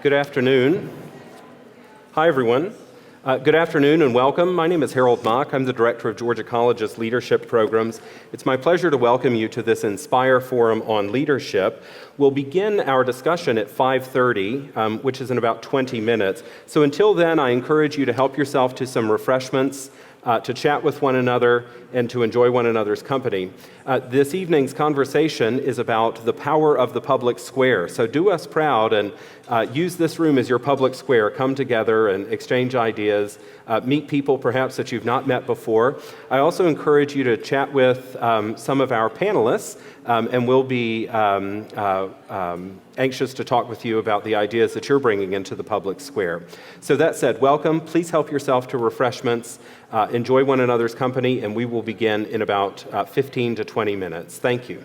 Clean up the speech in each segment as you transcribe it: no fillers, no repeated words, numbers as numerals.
Good afternoon. Hi, everyone. Good afternoon and welcome. My name is Harold Mock. I'm the director of Georgia College's leadership programs. It's my pleasure to welcome you to this Inspire Forum on Leadership. We'll begin our discussion at 5:30, which is in about 20 minutes. So until then, I encourage you to help yourself to some refreshments, to chat with one another, and to enjoy one another's company. This evening's conversation is about the power of the public square. So do us proud and use this room as your public square. Come together and exchange ideas, meet people perhaps that you've not met before. I also encourage you to chat with some of our panelists, and we'll be anxious to talk with you about the ideas that you're bringing into the public square. So that said, welcome. Please help yourself to refreshments. Enjoy one another's company, and we will begin in about 15 to 20 minutes. Thank you.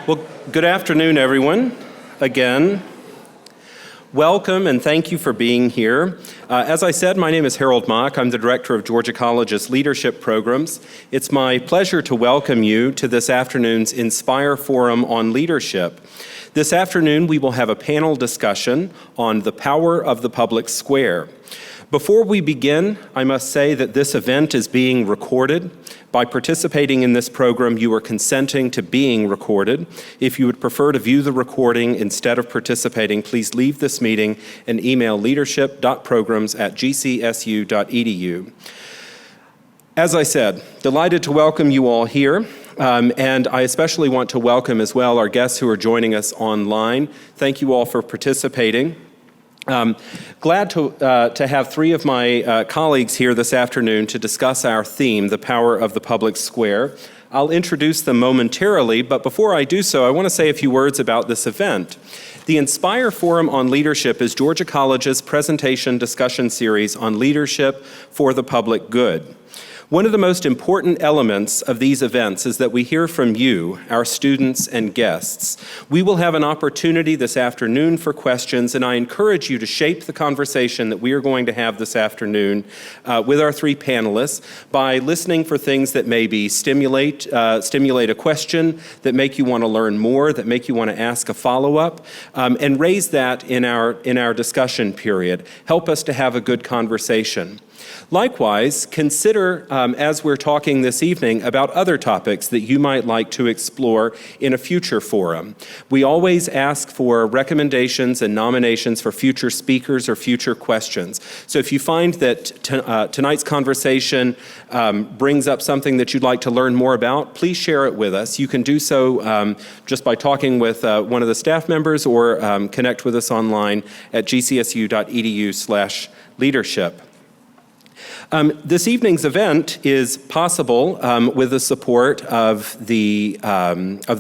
Well, good afternoon, everyone. Again, welcome and thank you for being here. As I said, my name is Harold Mock. I'm the director of Georgia College's leadership programs. It's my pleasure to welcome you to this afternoon's Inspire Forum on Leadership. This afternoon, we will have a panel discussion on the power of the public square. Before we begin, I must say that this event is being recorded. By participating in this program, you are consenting to being recorded. If you would prefer to view the recording instead of participating, please leave this meeting and email leadership.programs@gcsu.edu. As I said, delighted to welcome you all here. And I especially want to welcome as well our guests who are joining us online. Thank you all for participating. Glad to have three of my colleagues here this afternoon to discuss our theme, the power of the public square. I'll introduce them momentarily, but before I do so, I want to say a few words about this event. The Inspire Forum on Leadership is Georgia College's presentation discussion series on leadership for the public good. One of the most important elements of these events is that we hear from you, our students and guests. We will have an opportunity this afternoon for questions, and I encourage you to shape the conversation that we are going to have this afternoon with our three panelists by listening for things that maybe stimulate a question, that make you want to learn more, that make you want to ask a follow-up, and raise that in our discussion period. Help us to have a good conversation. Likewise, consider, as we're talking this evening, about other topics that you might like to explore in a future forum. We always ask for recommendations and nominations for future speakers or future questions. So if you find that tonight's conversation brings up something that you'd like to learn more about, please share it with us. You can do so just by talking with one of the staff members or connect with us online at gcsu.edu/leadership. This evening's event is possible with the support of the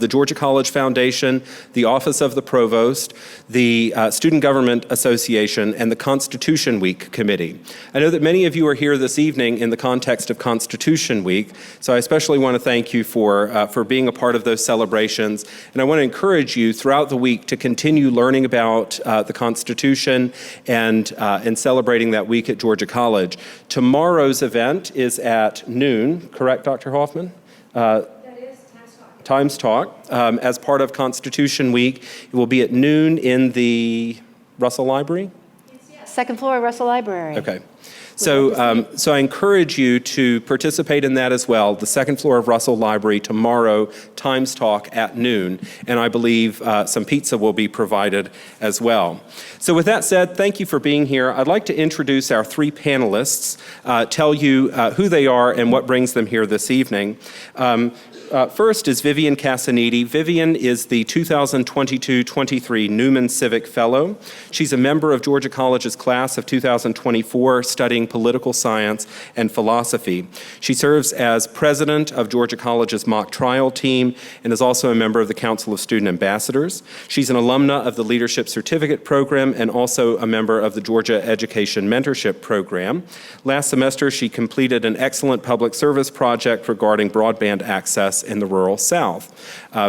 Georgia College Foundation, the Office of the Provost, the Student Government Association, and the Constitution Week Committee. I know that many of you are here this evening in the context of Constitution Week, so I especially want to thank you for being a part of those celebrations, and I want to encourage you throughout the week to continue learning about the Constitution and celebrating that week at Georgia College. Tomorrow's event is at noon, correct, Dr. Hoffmann? That is Times Talk. As part of Constitution Week, it will be at noon in the Russell Library? Yes. Second floor of Russell Library. Okay. So I encourage you to participate in that as well, the second floor of Russell Library tomorrow, Times Talk at noon, and I believe some pizza will be provided as well. So with that said, thank you for being here. I'd like to introduce our three panelists, tell you who they are and what brings them here this evening. First is Vivian Cassaniti. Vivian is the 2022-23 Newman Civic Fellow. She's a member of Georgia College's class of 2024 studying political science and philosophy. She serves as president of Georgia College's mock trial team and is also a member of the Council of Student Ambassadors. She's an alumna of the Leadership Certificate Program and also a member of the Georgia Education Mentorship Program. Last semester, she completed an excellent public service project regarding broadband access in the rural South.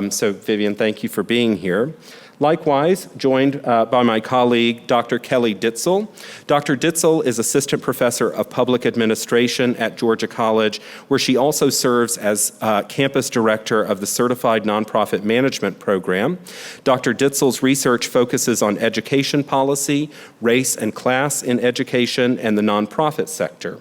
So Vivian, thank you for being here. Likewise, joined by my colleague, Dr. Kelley Ditzel. Dr. Ditzel is Assistant Professor of Public Administration at Georgia College, where she also serves as Campus Director of the Certified Nonprofit Management Program. Dr. Ditzel's research focuses on education policy, race and class in education, and the nonprofit sector.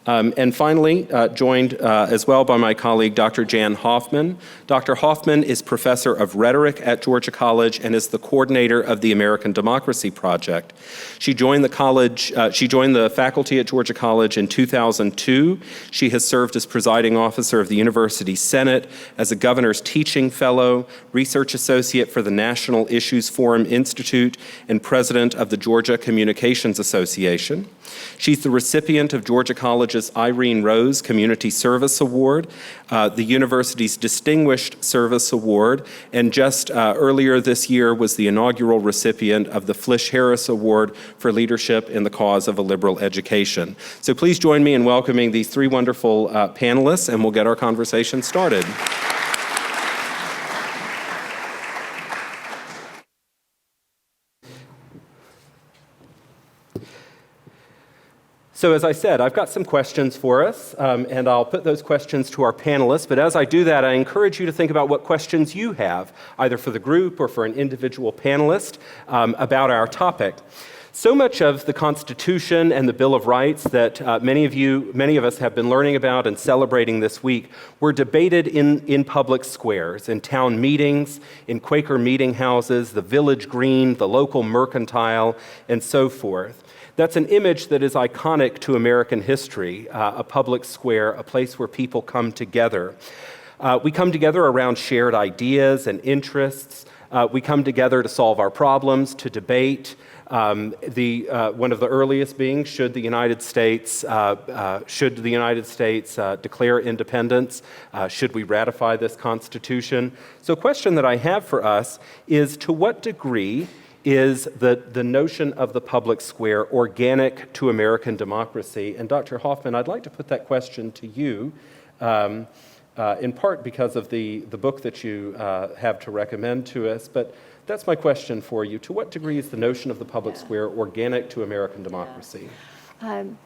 And finally, joined as well by my colleague, Dr. Jan Hoffmann. Dr. Hoffmann is Professor of Rhetoric at Georgia College and is the coordinator of the American Democracy Project. She joined the faculty at Georgia College in 2002. She has served as presiding officer of the University Senate, as a governor's teaching fellow, research associate for the National Issues Forum Institute, and president of the Georgia Communications Association. She's the recipient of Georgia College's Irene Rose Community Service Award, the university's Distinguished Service Award, and just earlier this year was the inaugural recipient of the Flish-Harris Award for Leadership in the Cause of a Liberal Education. So please join me in welcoming these three wonderful panelists, and we'll get our conversation started. So as I said, I've got some questions for us, and I'll put those questions to our panelists. But as I do that, I encourage you to think about what questions you have, either for the group or for an individual panelist, about our topic. So much of the Constitution and the Bill of Rights that many of us have been learning about and celebrating this week were debated in public squares, in town meetings, in Quaker meeting houses, the village green, the local mercantile, and so forth. That's an image that is iconic to American history, a public square, a place where people come together. We come together around shared ideas and interests. We come together to solve our problems, to debate. One of the earliest being, should the United States declare independence? Should we ratify this Constitution? So a question that I have for us is, to what degree is the notion of the public square organic to American democracy? And Dr. Hoffmann, I'd like to put that question to you, in part because of the book that you have to recommend to us, but that's my question for you. To what degree is the notion of the public square organic to American democracy?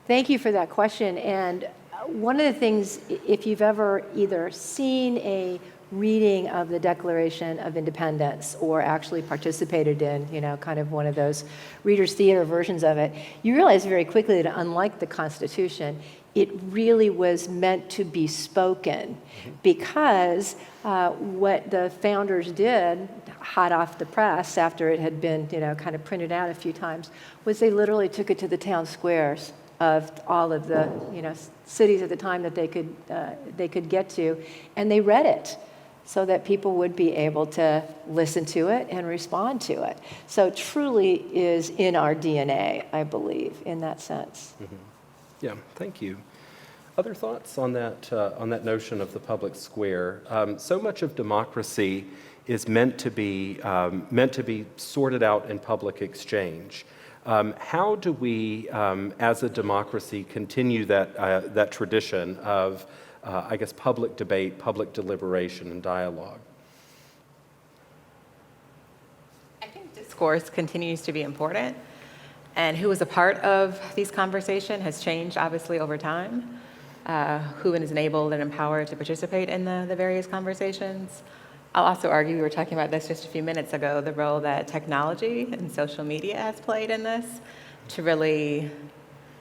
Thank you for that question. And one of the things, if you've ever either seen a reading of the Declaration of Independence or actually participated in, kind of one of those Reader's Theater versions of it, you realize very quickly that unlike the Constitution, it really was meant to be spoken, because what the founders did, hot off the press after it had been, kind of printed out a few times, was they literally took it to the town squares of all of the, cities at the time that they could get to, and they read it, so that people would be able to listen to it and respond to it. So it truly is in our DNA, I believe, in that sense. Mm-hmm. Yeah, thank you. Other thoughts on that notion of the public square? So much of democracy is meant to be sorted out in public exchange. How do we, as a democracy, continue that tradition of public debate, public deliberation, and dialogue? I think discourse continues to be important, and who is a part of these conversations has changed, obviously, over time. Who is enabled and empowered to participate in the various conversations. I'll also argue, we were talking about this just a few minutes ago, the role that technology and social media has played in this to really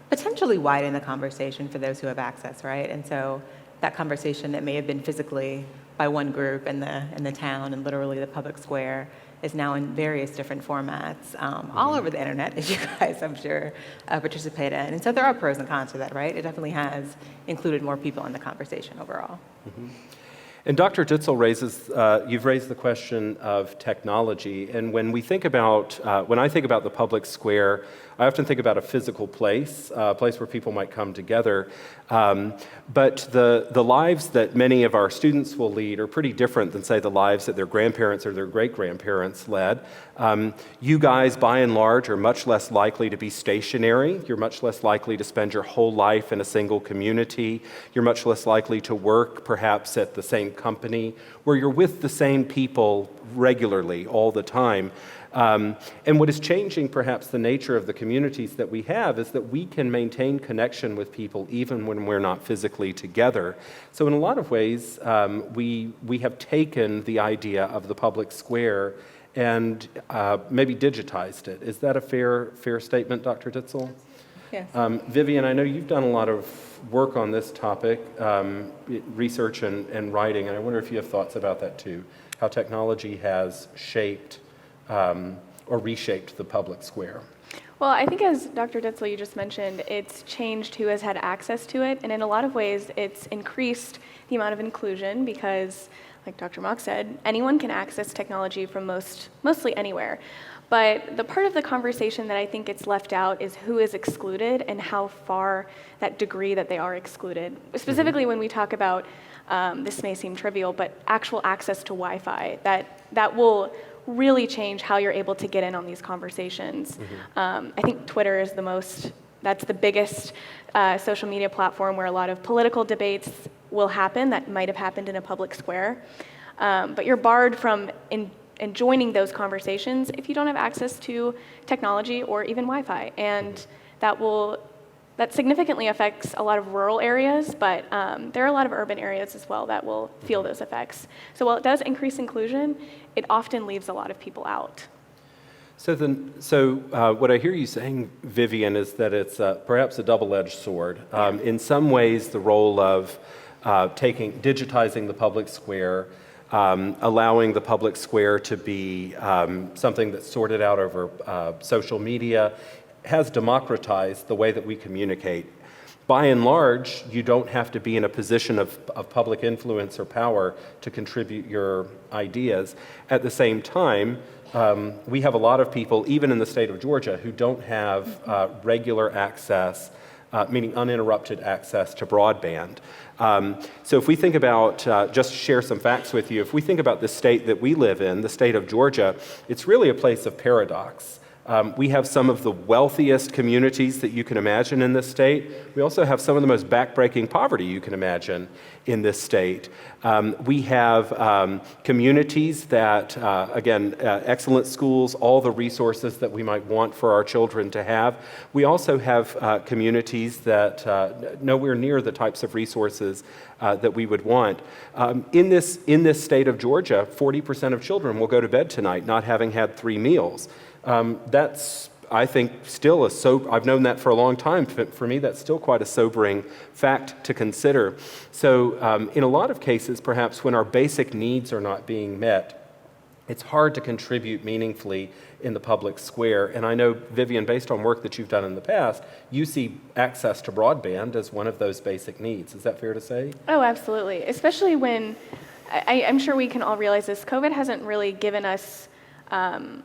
potentially widen the conversation for those who have access, right? And so that conversation that may have been physically by one group in the town and literally the public square is now in various different formats all over the internet, as you guys, I'm sure, participate in. And so there are pros and cons to that, right? It definitely has included more people in the conversation overall. Mm-hmm. And Dr. Ditzel you've raised the question of technology. And when I think about the public square, I often think about a physical place, a place where people might come together. But the lives that many of our students will lead are pretty different than, say, the lives that their grandparents or their great-grandparents led. You guys, by and large, are much less likely to be stationary. You're much less likely to spend your whole life in a single community. You're much less likely to work, perhaps, at the same same company, where you're with the same people regularly all the time. And what is changing perhaps the nature of the communities that we have is that we can maintain connection with people even when we're not physically together. So in a lot of ways, we have taken the idea of the public square and maybe digitized it. Is that a fair statement, Dr. Ditzel? Yes. Vivian, I know you've done a lot of work on this topic, research and writing, and I wonder if you have thoughts about that too, how technology has shaped or reshaped the public square. Well, I think as Dr. Ditzel, you just mentioned, it's changed who has had access to it, and in a lot of ways, it's increased the amount of inclusion because, like Dr. Mock said, anyone can access technology from mostly anywhere. But the part of the conversation that I think gets left out is who is excluded and how far that degree that they are excluded. Specifically when we talk about, this may seem trivial, but actual access to Wi-Fi, that will really change how you're able to get in on these conversations. I think Twitter is that's the biggest social media platform where a lot of political debates will happen that might have happened in a public square. But you're barred from and joining those conversations if you don't have access to technology or even Wi-Fi. And that significantly affects a lot of rural areas, but there are a lot of urban areas as well that will feel those effects. So while it does increase inclusion, it often leaves a lot of people out. So what I hear you saying, Vivian, is that it's perhaps a double-edged sword. In some ways, the role of digitizing the public square, allowing the public square to be something that's sorted out over social media, has democratized the way that we communicate. By and large, you don't have to be in a position of public influence or power to contribute your ideas. At the same time, we have a lot of people, even in the state of Georgia, who don't have regular access, meaning uninterrupted access to broadband. So if we think about, just to share some facts with you, if we think about the state that we live in, the state of Georgia, it's really a place of paradox. We have some of the wealthiest communities that you can imagine in this state. We also have some of the most backbreaking poverty you can imagine in this state. We have communities that, again, excellent schools, all the resources that we might want for our children to have. We also have communities that nowhere near the types of resources that we would want. In this state of Georgia, 40% of children will go to bed tonight not having had 3 meals. That's, I think, still I've known that for a long time. For me, that's still quite a sobering fact to consider. So in a lot of cases, perhaps when our basic needs are not being met, it's hard to contribute meaningfully in the public square. And I know, Vivian, based on work that you've done in the past, you see access to broadband as one of those basic needs. Is that fair to say? Oh, absolutely. Especially when, I'm sure we can all realize this, COVID hasn't really given us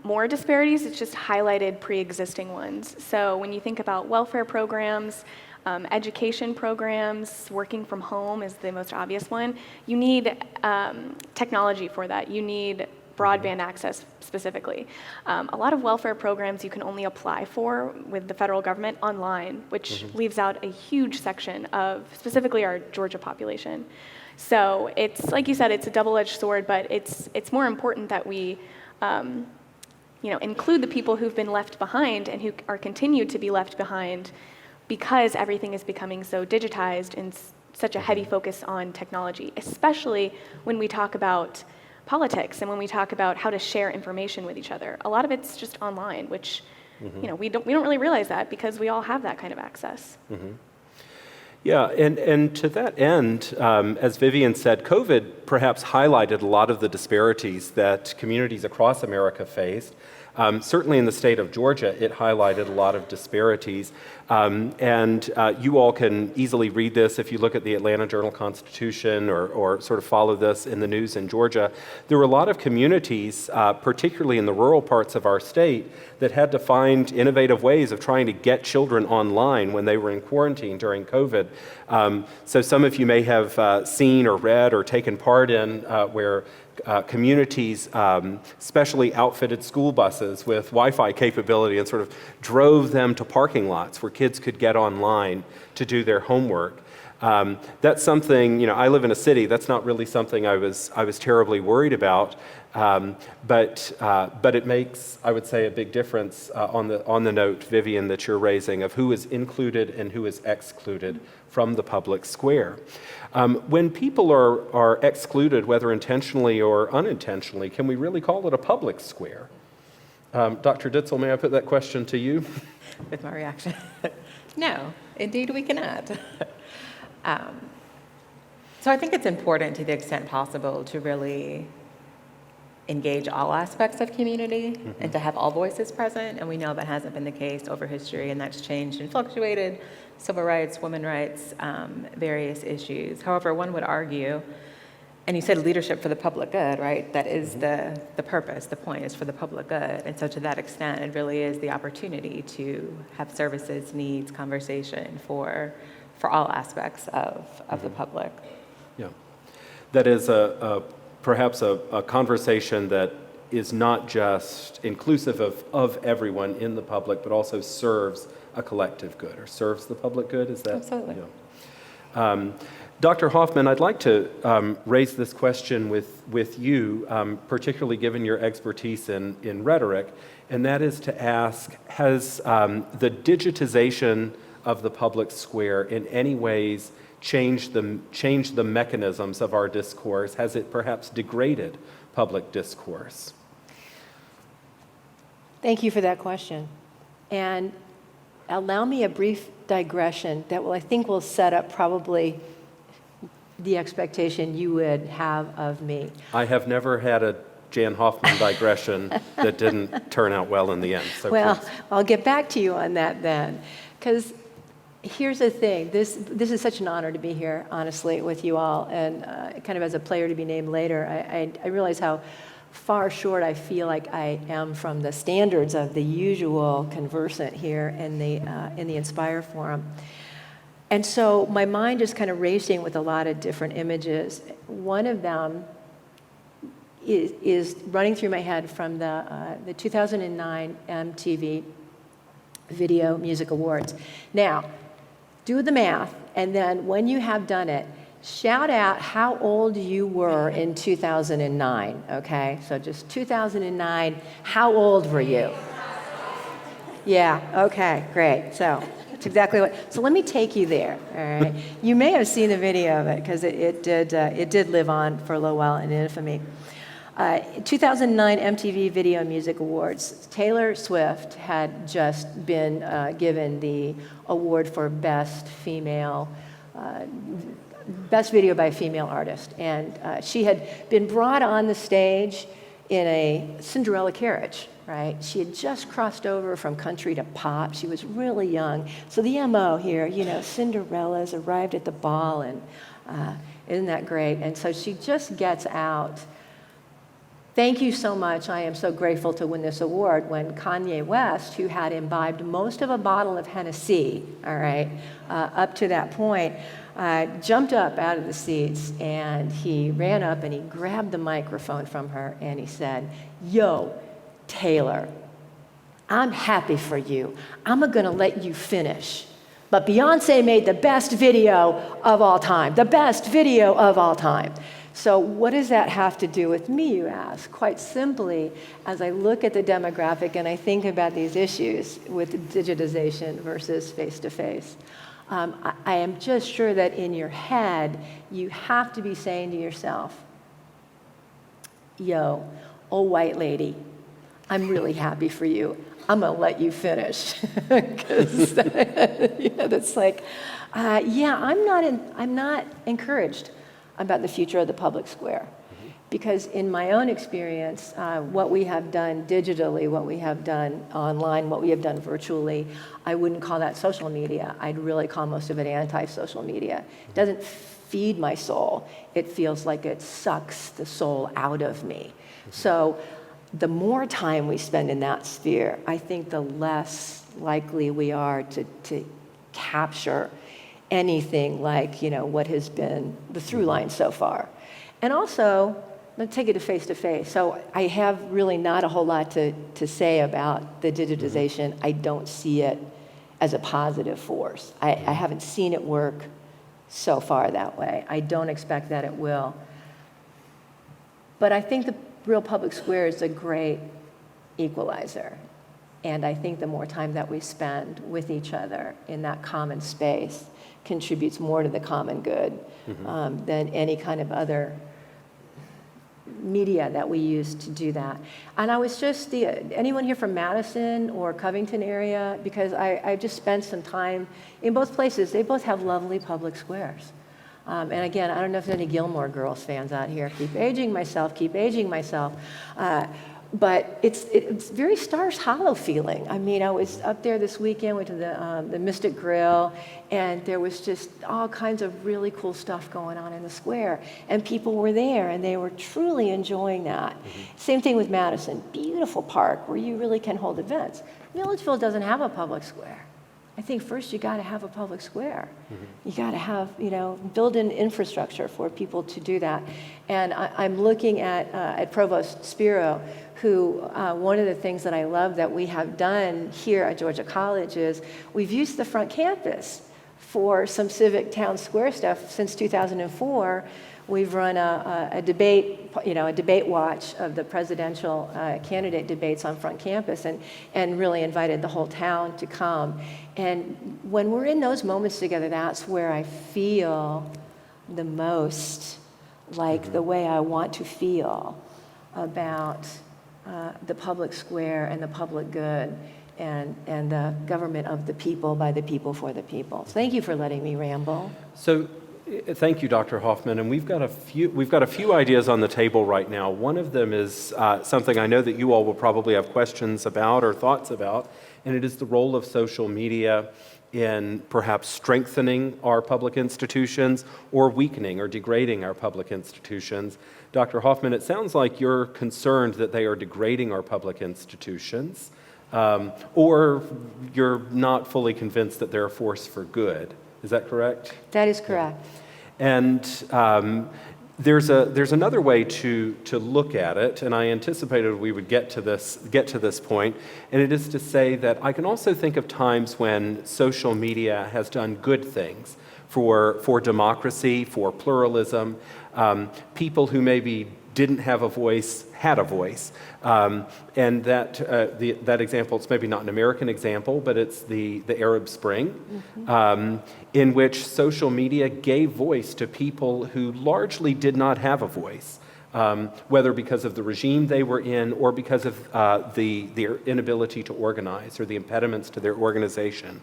more disparities, it's just highlighted pre-existing ones. So when you think about welfare programs, education programs, working from home is the most obvious one, you need technology for that. You need broadband access specifically. A lot of welfare programs you can only apply for with the federal government online, which leaves out a huge section of specifically our Georgia population. So it's, like you said, it's a double-edged sword, but it's more important that we include the people who've been left behind and who are continued to be left behind because everything is becoming so digitized and such a heavy focus on technology, especially when we talk about politics and when we talk about how to share information with each other. A lot of it's just online, which we don't really realize that because we all have that kind of access. Yeah, and to that end, as Vivian said, COVID perhaps highlighted a lot of the disparities that communities across America faced. Certainly in the state of Georgia, it highlighted a lot of disparities. And you all can easily read this if you look at the Atlanta Journal-Constitution or sort of follow this in the news in Georgia. There were a lot of communities, particularly in the rural parts of our state, that had to find innovative ways of trying to get children online when they were in quarantine during COVID. So some of you may have seen or read or taken part in where communities specially outfitted school buses with Wi-Fi capability and sort of drove them to parking lots where kids could get online to do their homework. That's something, I live in a city, that's not really something I was terribly worried about, but it makes, I would say, a big difference on the note, Vivian, that you're raising of who is included and who is excluded from the public square. When people are excluded, whether intentionally or unintentionally, can we really call it a public square? Dr. Ditzel, may I put that question to you? With my reaction. No, indeed we cannot. So I think it's important to the extent possible to really engage all aspects of community and to have all voices present, and we know that hasn't been the case over history, and that's changed and fluctuated, civil rights, women's rights, various issues. However, one would argue, and you said leadership for the public good, right? That is the purpose, the point is for the public good. And so to that extent, it really is the opportunity to have services, needs, conversation for all aspects of the public. Yeah. That is perhaps a conversation that is not just inclusive of everyone in the public, but also serves a collective good, or serves the public good, is that? Absolutely. Yeah. Dr. Hoffmann, I'd like to raise this question with you, particularly given your expertise in rhetoric, and that is to ask, has the digitization of the public square in any ways changed the mechanisms of our discourse? Has it perhaps degraded public discourse? Thank you for that question. And allow me a brief digression that I think will set up probably the expectation you would have of me. I have never had a Jan Hoffmann digression that didn't turn out well in the end. So well, please. I'll get back to you on that then. Because here's the thing. This is such an honor to be here, honestly, with you all. And kind of as a player to be named later, I realize how far short I feel like I am from the standards of the usual conversant here in the Inspire Forum. And so my mind is kind of racing with a lot of different images. One of them is running through my head from the 2009 MTV Video Music Awards. Now, do the math, and then when you have done it, shout out how old you were in 2009, okay? So just 2009, how old were you? Yeah, okay, great. So that's exactly what, so let me take you there, all right? You may have seen the video of it, because it did live on for a little while in infamy. 2009 MTV Video Music Awards. Taylor Swift had just been given the award for Best Video by a Female Artist. And she had been brought on the stage in a Cinderella carriage, right? She had just crossed over from country to pop. She was really young. So the MO here, Cinderella's arrived at the ball, and isn't that great? And so she just gets out. Thank you so much. I am so grateful to win this award, when Kanye West, who had imbibed most of a bottle of Hennessy, all right, up to that point, jumped up out of the seats, and he ran up and he grabbed the microphone from her and he said, "Yo, Taylor, I'm happy for you. I'm going to let you finish. But Beyonce made the best video of all time, the best video of all time." So what does that have to do with me, you ask? Quite simply, as I look at the demographic and I think about these issues with digitization versus face-to-face, I am just sure that in your head, you have to be saying to yourself, "Yo, old white lady, I'm really happy for you. I'm going to let you finish." Because that's like, I'm not encouraged about the future of the public square. Because in my own experience, what we have done digitally, what we have done online, what we have done virtually, I wouldn't call that social media. I'd really call most of it anti-social media. It doesn't feed my soul. It feels like it sucks the soul out of me. So the more time we spend in that sphere, I think the less likely we are to capture anything like, what has been the through line so far. And also, let's take it to face-to-face. So I have really not a whole lot to say about the digitization. I don't see it as a positive force. I haven't seen it work so far that way. I don't expect that it will. But I think the real public square is a great equalizer. And I think the more time that we spend with each other in that common space contributes more to the common good than any kind of other media that we use to do that. And I was just, anyone here from Madison or Covington area? Because I just spent some time in both places. They both have lovely public squares. And again, I don't know if there's any Gilmore Girls fans out here. Keep aging myself, keep aging myself. But it's very Stars Hollow feeling. I mean, I was up there this weekend, went to the Mystic Grill, and there was just all kinds of really cool stuff going on in the square. And people were there, and they were truly enjoying that. Same thing with Madison. Beautiful park where you really can hold events. Milledgeville doesn't have a public square. I think first you got to have a public square. You got to have, build in infrastructure for people to do that. And I'm looking at Provost Spiro, who one of the things that I love that we have done here at Georgia College is we've used the front campus for some civic town square stuff since 2004. We've run a debate, a debate watch of the presidential candidate debates on front campus and really invited the whole town to come. And when we're in those moments together, that's where I feel the most like the way I want to feel about the public square and the public good and the government of the people, by the people, for the people. Thank you for letting me ramble. So, thank you, Dr. Hoffmann. And we've got a few ideas on the table right now. One of them is something I know that you all will probably have questions about or thoughts about, and it is the role of social media in perhaps strengthening our public institutions or weakening or degrading our public institutions. Dr. Hoffmann, it sounds like you're concerned that they are degrading our public institutions, or you're not fully convinced that they're a force for good. Is that correct? That is correct. And there's another way to look at it, and I anticipated we would get to this point, and it is to say that I can also think of times when social media has done good things for democracy, for pluralism. People who maybe didn't have a voice had a voice, and that example, it's maybe not an American example, but it's the Arab Spring, in which social media gave voice to people who largely did not have a voice, whether because of the regime they were in or because of their inability to organize or the impediments to their organization.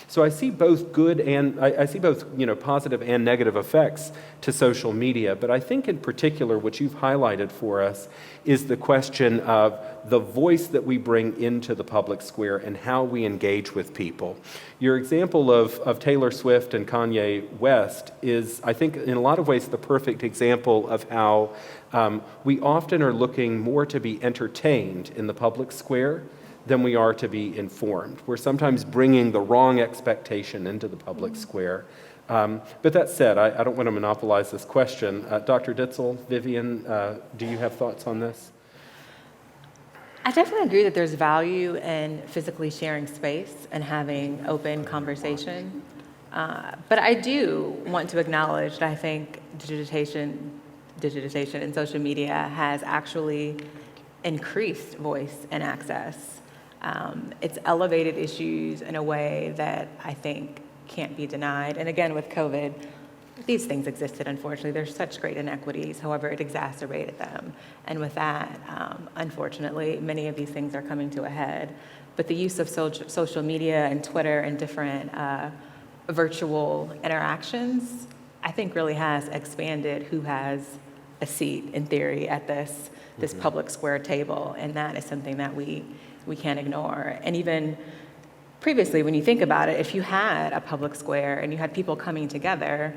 So I see both good and I see both positive and negative effects to social media, but I think in particular what you've highlighted for us is the question of the voice that we bring into the public square and how we engage with people. Your example of Taylor Swift and Kanye West is, I think, in a lot of ways the perfect example of how we often are looking more to be entertained in the public square than we are to be informed. We're sometimes bringing the wrong expectation into the public square. But that said, I don't want to monopolize this question. Dr. Ditzel, Vivian, do you have thoughts on this? I definitely agree that there's value in physically sharing space and having open conversation. But I do want to acknowledge that I think digitization in social media has actually increased voice and access. It's elevated issues in a way that I think can't be denied. And again, with COVID, these things existed, unfortunately. There's such great inequities. However, it exacerbated them. And with that, unfortunately, many of these things are coming to a head. But the use of social media and Twitter and different virtual interactions, I think really has expanded who has a seat, in theory, at this public square table. And that is something that we can't ignore. And even previously, when you think about it, if you had a public square and you had people coming together,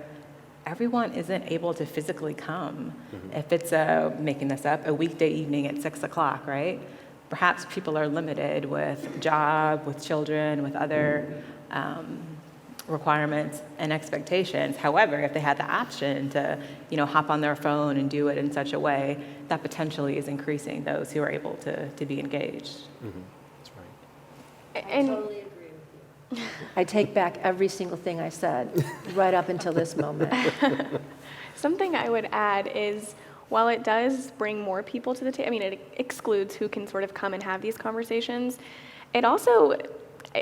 everyone isn't able to physically come. If it's making this up, a weekday evening at 6 o'clock, right? Perhaps people are limited with job, with children, with other requirements and expectations. However, if they had the option to, hop on their phone and do it in such a way, that potentially is increasing those who are able to be engaged. That's right. And, I totally agree with I take back every single thing I said right up until this moment. Something I would add is, while it does bring more people to the table, I mean, it excludes who can sort of come and have these conversations, it also,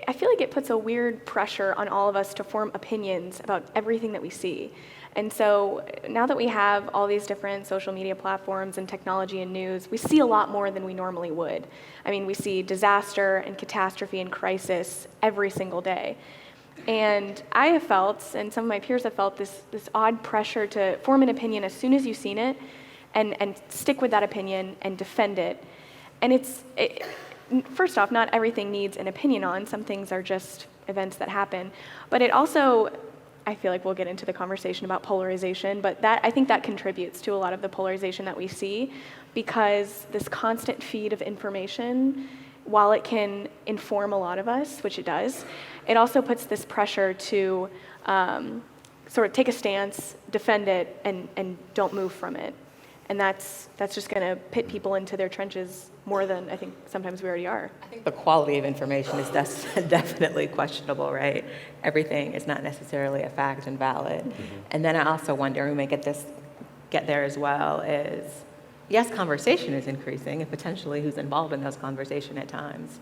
I feel like it puts a weird pressure on all of us to form opinions about everything that we see. And so now that we have all these different social media platforms and technology and news, we see a lot more than we normally would. I mean, we see disaster and catastrophe and crisis every single day. And I have felt, and some of my peers have felt, this odd pressure to form an opinion as soon as you've seen it and stick with that opinion and defend it. And first off, not everything needs an opinion on. Some things are just events that happen. But it also, I feel like we'll get into the conversation about polarization, but I think that contributes to a lot of the polarization that we see, because this constant feed of information, while it can inform a lot of us, which it does, it also puts this pressure to sort of take a stance, defend it, and don't move from it. And that's just going to pit people into their trenches more than I think sometimes we already are. I think the quality of information is definitely questionable, right? Everything is not necessarily a fact and valid. Mm-hmm. And then I also wonder, we may get there as well, is yes, conversation is increasing, and potentially who's involved in those conversations at times.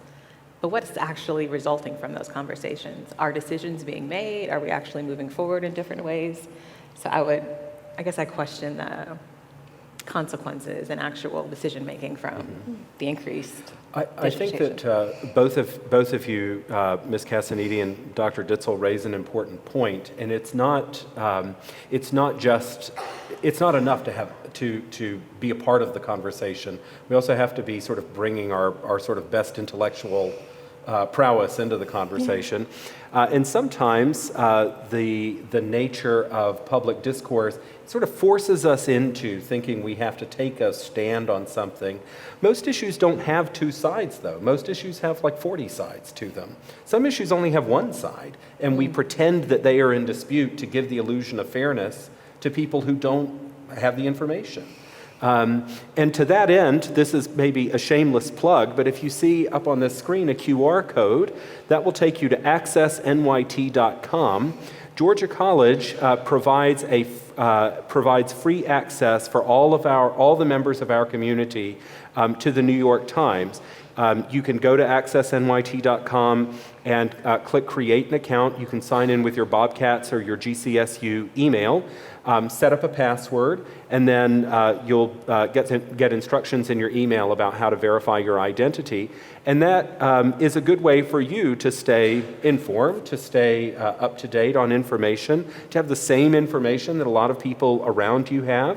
But what's actually resulting from those conversations? Are decisions being made? Are we actually moving forward in different ways? So I guess I question the consequences and actual decision making from the increast. I think that both of you, Ms. Cassaniti and Dr. Ditzel, raise an important point, and it's not enough to be a part of the conversation. We also have to be sort of bringing our sort of best intellectual prowess into the conversation. And sometimes the nature of public discourse sort of forces us into thinking we have to take a stand on something. Most issues don't have two sides, though. Most issues have like 40 sides to them. Some issues only have one side, and we pretend that they are in dispute to give the illusion of fairness to people who don't have the information. And to that end, this is maybe a shameless plug, but if you see up on this screen a QR code, that will take you to accessnyt.com. Georgia College provides free access for all the members of our community to the New York Times. You can go to accessnyt.com and click Create an Account. You can sign in with your Bobcats or your GCSU email, set up a password, and then you'll get instructions in your email about how to verify your identity. And that is a good way for you to stay informed, to stay up to date on information, to have the same information that a lot of people around you have.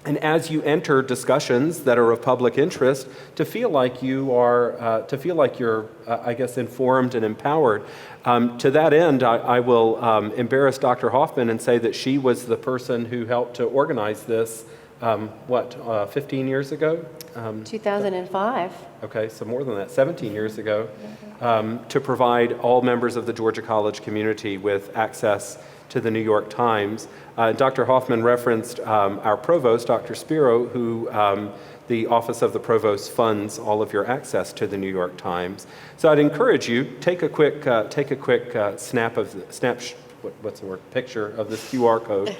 And as you enter discussions that are of public interest, to feel like you're, I guess, informed and empowered. To that end, I will embarrass Dr. Hoffmann and say that she was the person who helped to organize this, 15 years ago? 2005. Okay, so more than that, 17 years ago, to provide all members of the Georgia College community with access to the New York Times. Dr. Hoffmann referenced our provost, Dr. Spiro, who the Office of the Provost funds all of your access to the New York Times. So I'd encourage you, take a quick picture of this QR code,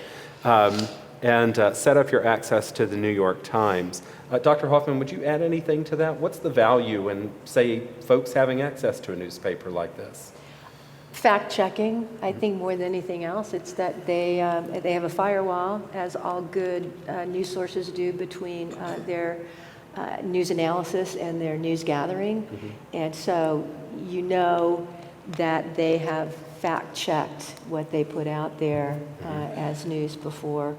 and set up your access to the New York Times. Dr. Hoffmann, would you add anything to that? What's the value in, say, folks having access to a newspaper like this? Fact-checking, I think more than anything else. It's that they have a firewall, as all good news sources do, between their news analysis and their news gathering. Mm-hmm. And so you know that they have fact-checked what they put out there as news before.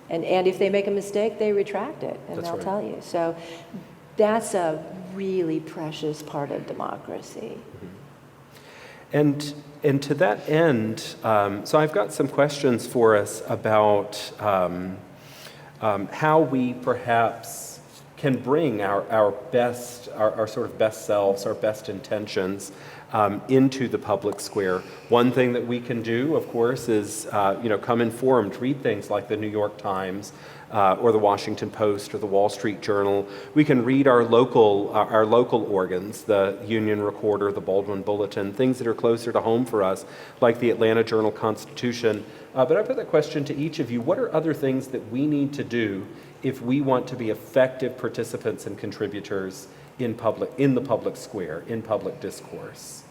And if they make a mistake, they retract it, and they'll tell you. So that's a really precious part of democracy. Mm-hmm. And to that end, so I've got some questions for us about how we perhaps can bring our best, our sort of best selves, our best intentions into the public square. One thing that we can do, of course, is come informed, read things like the New York Times or the Washington Post or the Wall Street Journal. We can read our local organs, the Union Recorder, the Baldwin Bulletin, things that are closer to home for us, like the Atlanta Journal-Constitution. But I put that question to each of you: what are other things that we need to do if we want to be effective participants and contributors in the public square, in public discourse?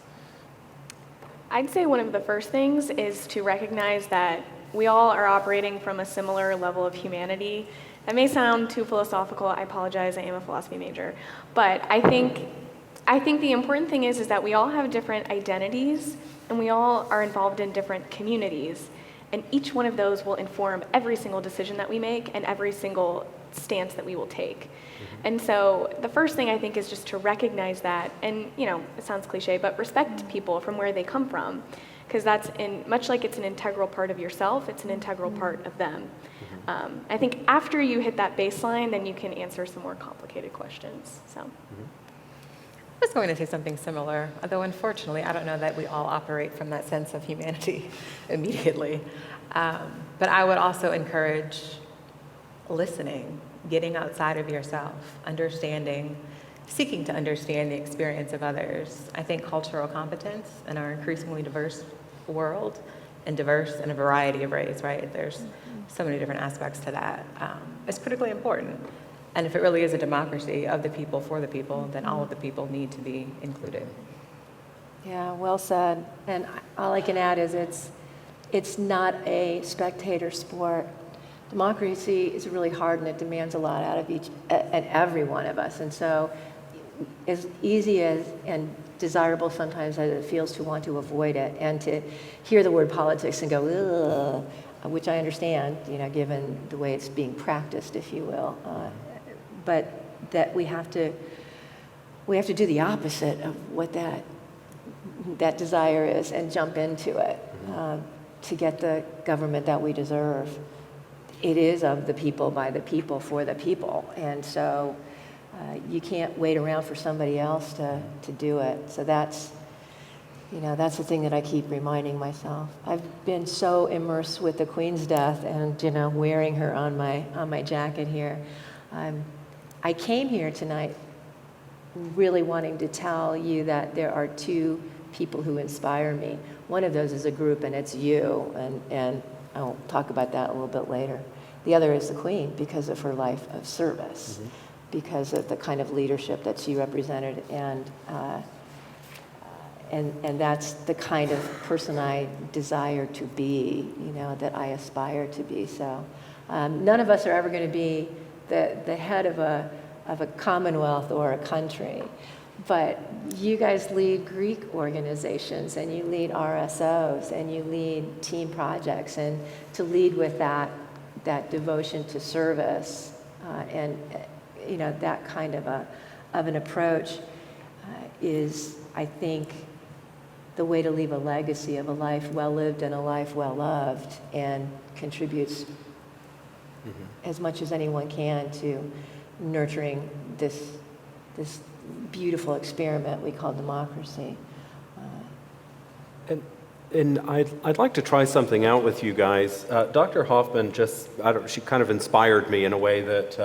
I'd say one of the first things is to recognize that we all are operating from a similar level of humanity. That may sound too philosophical. I apologize. I am a philosophy major. But I think the important thing is that we all have different identities and we all are involved in different communities. And each one of those will inform every single decision that we make and every single stance that we will take. And so the first thing I think is just to recognize that, and it sounds cliche, but respect people from where they come from, because that's much like it's an integral part of yourself, it's an integral part of them. I think after you hit that baseline, then you can answer some more complicated questions. So. I was going to say something similar, although unfortunately I don't know that we all operate from that sense of humanity immediately. But I would also encourage listening, getting outside of yourself, seeking to understand the experience of others. I think cultural competence in our increasingly diverse world, and diverse in a variety of ways, right? There's so many different aspects to that. It's critically important. And if it really is a democracy of the people, for the people, then all of the people need to be included. Yeah, well said. And all I can add is it's not a spectator sport. Democracy is really hard and it demands a lot out of each and every one of us. And so as easy as and desirable sometimes as it feels to want to avoid it and to hear the word politics and go, ugh, which I understand, given the way it's being practiced, if you will. But that we have to do the opposite of what that desire is and jump into it to get the government that we deserve. It is of the people, by the people, for the people. And so you can't wait around for somebody else to do it. So that's the thing that I keep reminding myself. I've been so immersed with the Queen's death and, wearing her on my jacket here. I came here tonight really wanting to tell you that there are two people who inspire me. One of those is a group, and it's you, and I'll talk about that a little bit later. The other is the Queen, because of her life of service, because of the kind of leadership that she represented, and that's the kind of person I desire to be, that I aspire to be. So none of us are ever going to be the head of a commonwealth or a country, but you guys lead Greek organizations and you lead RSOs and you lead team projects, and to lead with that devotion to service and that kind of an approach is, I think, the way to leave a legacy of a life well lived and a life well loved, and contributes as much as anyone can to nurturing this beautiful experiment we call democracy. And I'd like to try something out with you guys. Dr. Hoffmann she kind of inspired me in a way that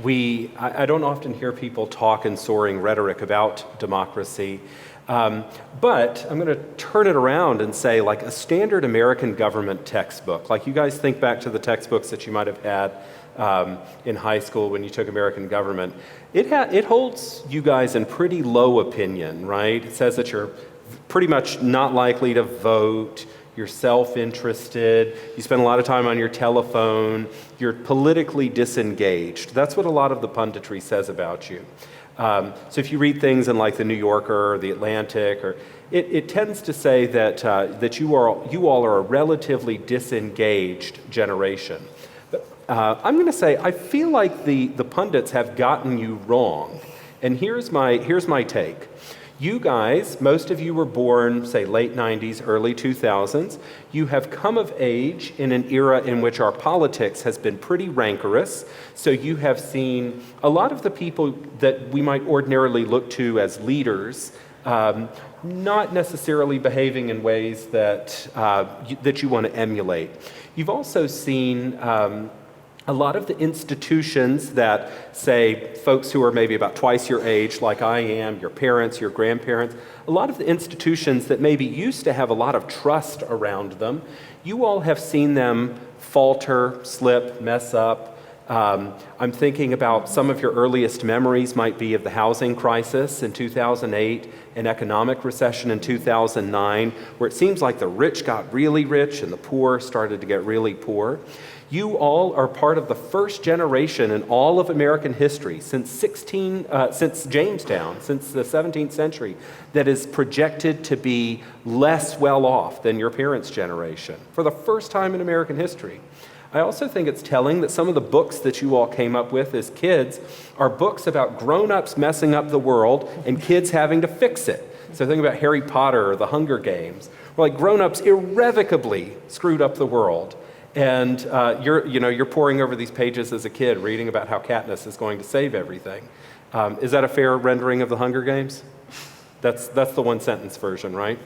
I don't often hear people talk in soaring rhetoric about democracy. But I'm going to turn it around and say, like a standard American government textbook, like you guys think back to the textbooks that you might have had in high school when you took American government, it holds you guys in pretty low opinion, right? It says that you're pretty much not likely to vote, you're self-interested, you spend a lot of time on your telephone, you're politically disengaged. That's what a lot of the punditry says about you. So if you read things in like the New Yorker or the Atlantic, or it tends to say that you all are a relatively disengaged generation. But I'm going to say I feel like the pundits have gotten you wrong, and here's my take. You guys, most of you were born, say, late 90s, early 2000s. You have come of age in an era in which our politics has been pretty rancorous. So you have seen a lot of the people that we might ordinarily look to as leaders not necessarily behaving in ways that you want to emulate. You've also seen a lot of the institutions that, say, folks who are maybe about twice your age, like I am, your parents, your grandparents, a lot of the institutions that maybe used to have a lot of trust around them, you all have seen them falter, slip, mess up. I'm thinking about some of your earliest memories might be of the housing crisis in 2008, an economic recession in 2009, where it seems like the rich got really rich and the poor started to get really poor. You all are part of the first generation in all of American history since Jamestown, since the 17th century, that is projected to be less well off than your parents' generation for the first time in American history. I also think it's telling that some of the books that you all came up with as kids are books about grown-ups messing up the world and kids having to fix it. So think about Harry Potter or the Hunger Games, where like grown-ups irrevocably screwed up the world. And you're poring over these pages as a kid, reading about how Katniss is going to save everything. Is that a fair rendering of the Hunger Games? That's the one-sentence version, right?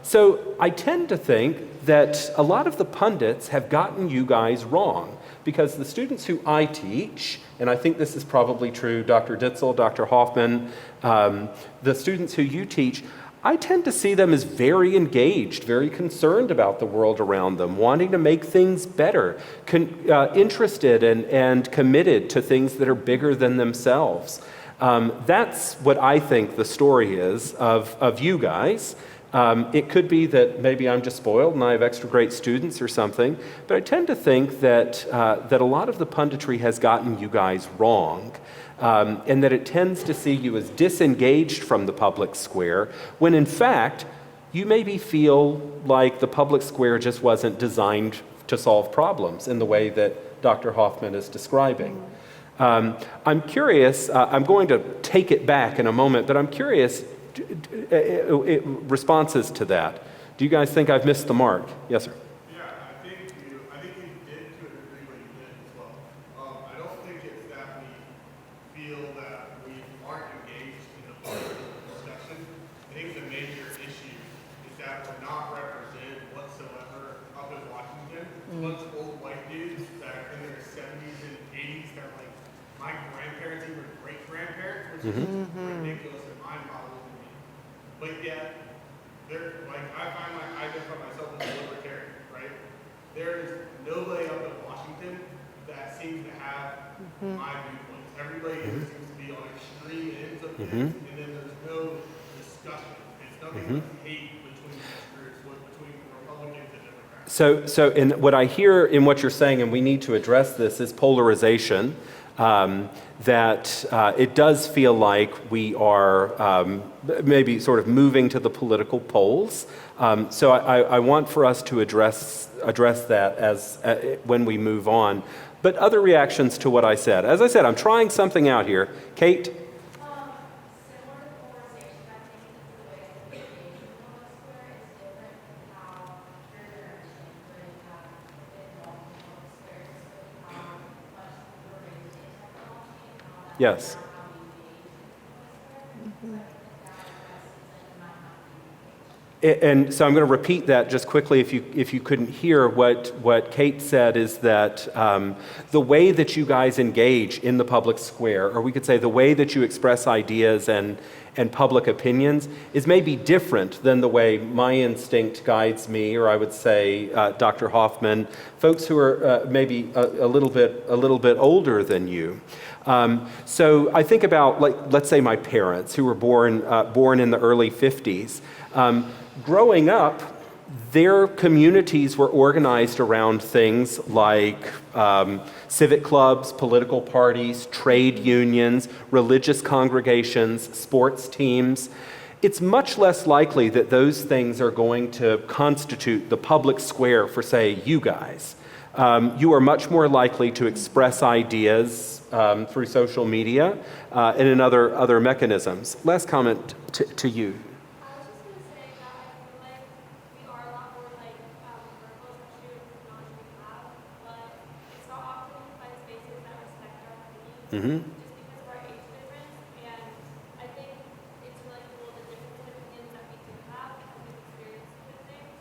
So I tend to think that a lot of the pundits have gotten you guys wrong, because the students who I teach, and I think this is probably true, Dr. Ditzel, Dr. Hoffmann, the students who you teach, I tend to see them as very engaged, very concerned about the world around them, wanting to make things better, interested and committed to things that are bigger than themselves. That's what I think the story is of you guys. It could be that maybe I'm just spoiled and I have extra great students or something, but I tend to think that a lot of the punditry has gotten you guys wrong. And that it tends to see you as disengaged from the public square, when in fact, you maybe feel like the public square just wasn't designed to solve problems in the way that Dr. Hoffmann is describing. I'm curious, I'm going to take it back in a moment, but I'm curious, responses to that. Do you guys think I've missed the mark? Yes, sir. Bunch of old white dudes that are in their 70s and 80s that are like my grandparents, even great-grandparents, which is ridiculous and mind-boggling to me. But yet, they're like, I find like I identify myself as a libertarian, right? There is nobody up in Washington that seems to have my viewpoints. Everybody seems to be on extreme ends of things, and then there's no discussion. It's nothing but hate between these groups, between Republicans and Democrats. So in what I hear in what you're saying, and we need to address this, is polarization, that it does feel like we are maybe sort of moving to the political poles. So I want for us to address that as when we move on. But other reactions to what I said. As I said, I'm trying something out here. Kate? Yes. And so I'm going to repeat that just quickly if you couldn't hear. What Kate said is that the way that you guys engage in the public square, or we could say the way that you express ideas and public opinions, is maybe different than the way my instinct guides me, or I would say Dr. Hoffmann, folks who are maybe a little bit older than you. So I think about, like, let's say my parents, who were born in the early 50s. Growing up, their communities were organized around things like civic clubs, political parties, trade unions, religious congregations, sports teams. It's much less likely that those things are going to constitute the public square for, say, you guys. You are much more likely to express ideas through social media and in other mechanisms. Last comment to you. I was just going to say that I feel like we are a lot more like verbal, especially with the technology we have, but it's not often we find spaces that respect our opinions, just because of our age difference. And I think it's really cool the difference in opinions that we do have as we've experienced with things.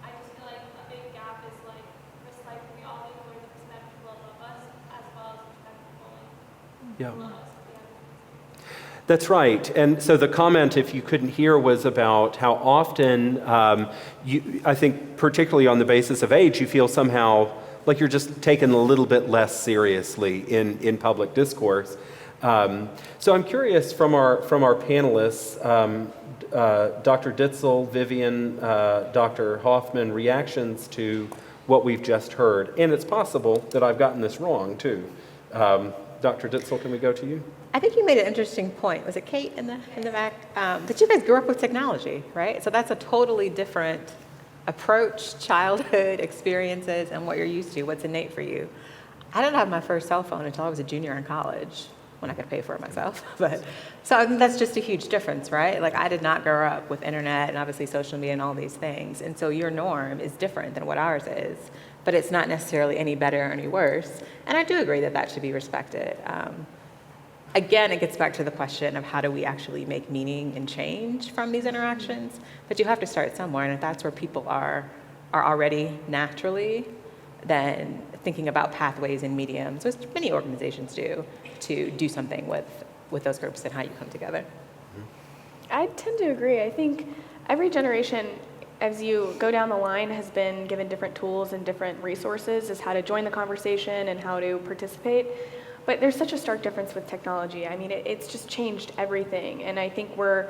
I just feel like a big gap is like respect. We all need to learn to respect people above us as well as respect people Yeah. below us. That's right. And so the comment, if you couldn't hear, was about how often, I think particularly on the basis of age, you feel somehow like you're just taken a little bit less seriously in public discourse. So I'm curious from our panelists, Dr. Ditzel, Vivian, Dr. Hoffmann, reactions to what we've just heard. And it's possible that I've gotten this wrong too. Dr. Ditzel, can we go to you? I think you made an interesting point. Was it Kate in the back? That you guys grew up with technology, right? So that's a totally different approach, childhood experiences, and what you're used to, what's innate for you. I didn't have my first cell phone until I was a junior in college, when I could pay for it myself. So I think that's just a huge difference, right? Like, I did not grow up with internet and obviously social media and all these things. And so your norm is different than what ours is, but it's not necessarily any better or any worse. And I do agree that that should be respected. Again, it gets back to the question of how do we actually make meaning and change from these interactions? But you have to start somewhere, and if that's where people are already naturally, then thinking about pathways and mediums, which many organizations do, to do something with those groups and how you come together. I tend to agree. I think every generation, as you go down the line, has been given different tools and different resources as how to join the conversation and how to participate. But there's such a stark difference with technology. I mean, it's just changed everything. And I think we're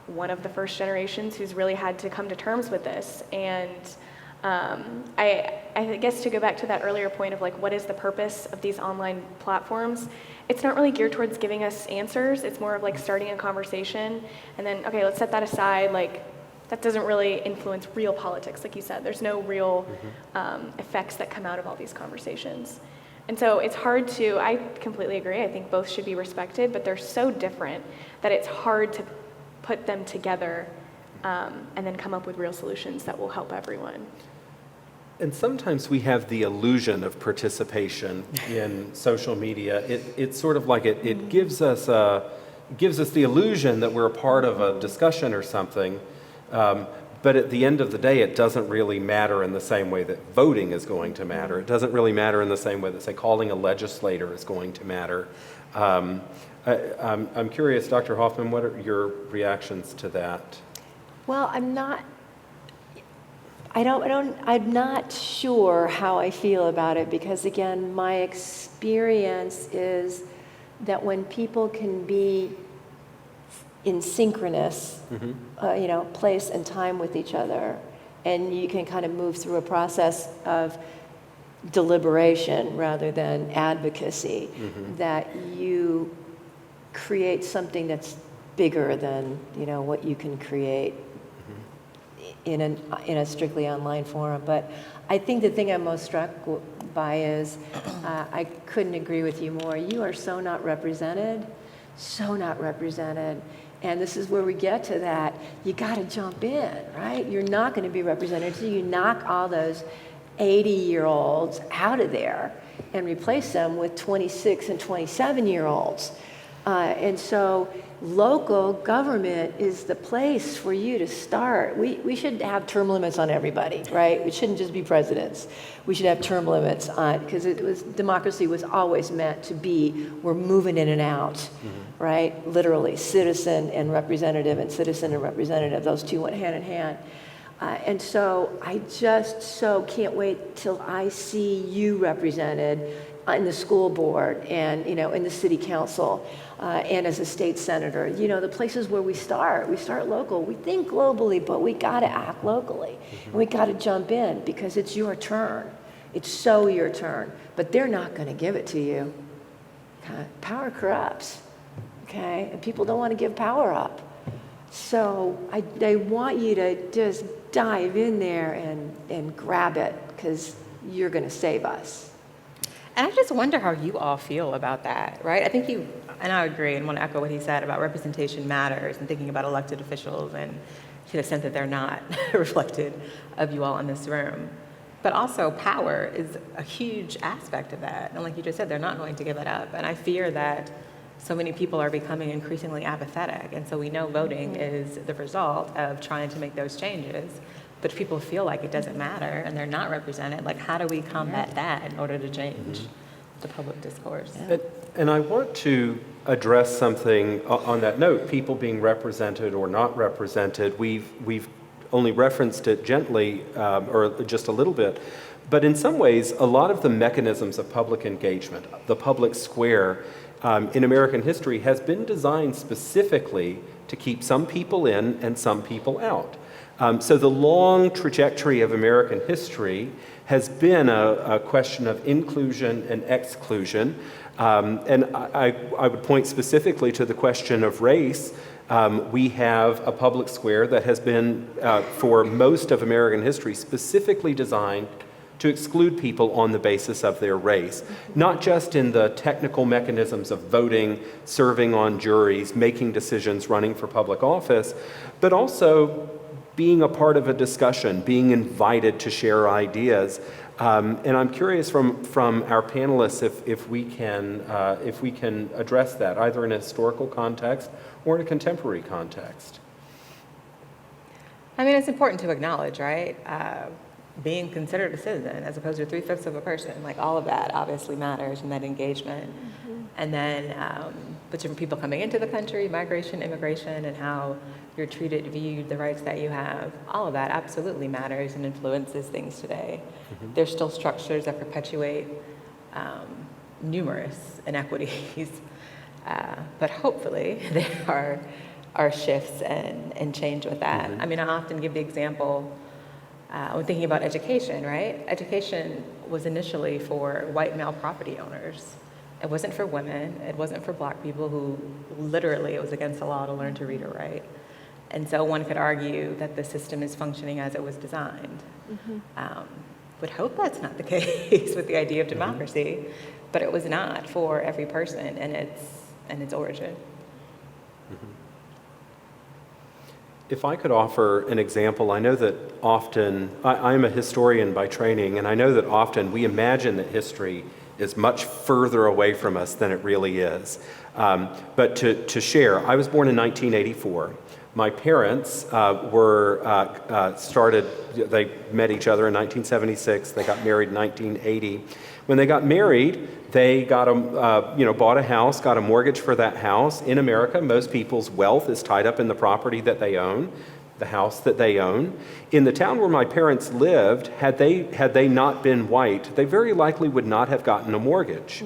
one of the first generations who's really had to come to terms with this. And I guess to go back to that earlier point of like, what is the purpose of these online platforms? It's not really geared towards giving us answers. It's more of like starting a conversation and then, okay, let's set that aside. Like, that doesn't really influence real politics. Like you said, there's no real effects that come out of all these conversations. And so it's hard to, I completely agree, I think both should be respected, but they're so different that it's hard to put them together and then come up with real solutions that will help everyone. And sometimes we have the illusion of participation in social media. It's sort of like it gives us the illusion that we're a part of a discussion or something. But at the end of the day, it doesn't really matter in the same way that voting is going to matter. It doesn't really matter in the same way that, say, calling a legislator is going to matter. I'm curious, Dr. Hoffmann, what are your reactions to that? Well, I'm not sure how I feel about it because, again, my experience is that when people can be in synchronous, place and time with each other, and you can kind of move through a process of deliberation rather than advocacy, that you create something that's bigger than what you can create in a strictly online forum. But I think the thing I'm most struck by is I couldn't agree with you more. You are so not represented. And this is where we get to that. You got to jump in, right? You're not going to be represented until you knock all those 80-year-olds out of there and replace them with 26 and 27-year-olds. And so local government is the place for you to start. We should have term limits on everybody, right? It shouldn't just be presidents. We should have term limits on, because democracy was always meant to be, we're moving in and out, right? Literally, citizen and representative, those two went hand in hand. And so I just so can't wait till I see you represented in the school board and, in the city council and as a state senator. The places where we start local. We think globally, but we got to act locally. And we got to jump in because it's your turn. It's so your turn. But they're not going to give it to you. Okay? Power corrupts. Okay? And people don't want to give power up. So I want you to just dive in there and grab it, because you're going to save us. And I just wonder how you all feel about that, right? I think and I agree and want to echo what he said about representation matters and thinking about elected officials and to the extent that they're not reflected of you all in this room. But also power is a huge aspect of that. And like you just said, they're not going to give it up. And I fear that so many people are becoming increasingly apathetic. And so we know voting is the result of trying to make those changes. But if people feel like it doesn't matter and they're not represented, like how do we combat that in order to change the public discourse? And I want to address something on that note, people being represented or not represented. We've only referenced it gently or just a little bit, but in some ways, a lot of the mechanisms of public engagement, the public square in American history has been designed specifically to keep some people in and some people out. So the long trajectory of American history has been a question of inclusion and exclusion. And I would point specifically to the question of race. We have a public square that has been, for most of American history, specifically designed to exclude people on the basis of their race, not just in the technical mechanisms of voting, serving on juries, making decisions, running for public office, but also being a part of a discussion, being invited to share ideas. And I'm curious from our panelists if we can address that, either in a historical context or in a contemporary context. I mean, it's important to acknowledge, right? Being considered a citizen as opposed to 3/5 of a person, like all of that obviously matters in that engagement. And then but different people coming into the country, migration, immigration, and how you're treated, viewed, the rights that you have, all of that absolutely matters and influences things today. There's still structures that perpetuate numerous inequities, but hopefully there are shifts and change with that. I mean, I often give the example when thinking about education, right? Education was initially for white male property owners. It wasn't for women. It wasn't for black people who literally it was against the law to learn to read or write. And so one could argue that the system is functioning as it was designed. Would hope that's not the case with the idea of democracy, but it was not for every person in its origin. If I could offer an example, I know that often, I'm a historian by training, and I know that often we imagine that history is much further away from us than it really is. But to share, I was born in 1984. My parents they met each other in 1976. They got married in 1980. When they got married, they bought a house, got a mortgage for that house. In America, most people's wealth is tied up in the property that they own, the house that they own. In the town where my parents lived, had they not been white, they very likely would not have gotten a mortgage.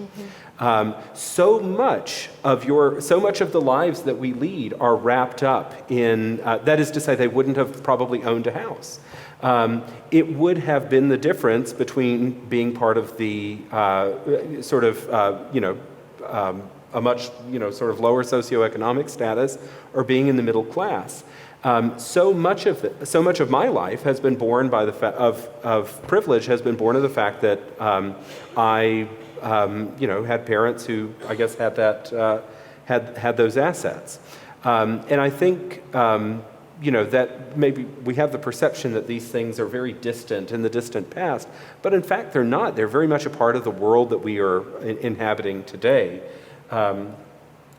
So much of the lives that we lead are wrapped up in, that is to say, they wouldn't have probably owned a house. It would have been the difference between being part of the a much sort of lower socioeconomic status or being in the middle class. So much of my life has been born by of privilege has been born of the fact that I had parents who I guess had that had those assets, and I think that maybe we have the perception that these things are very distant in the distant past, but in fact they're not. They're very much a part of the world that we are inhabiting today.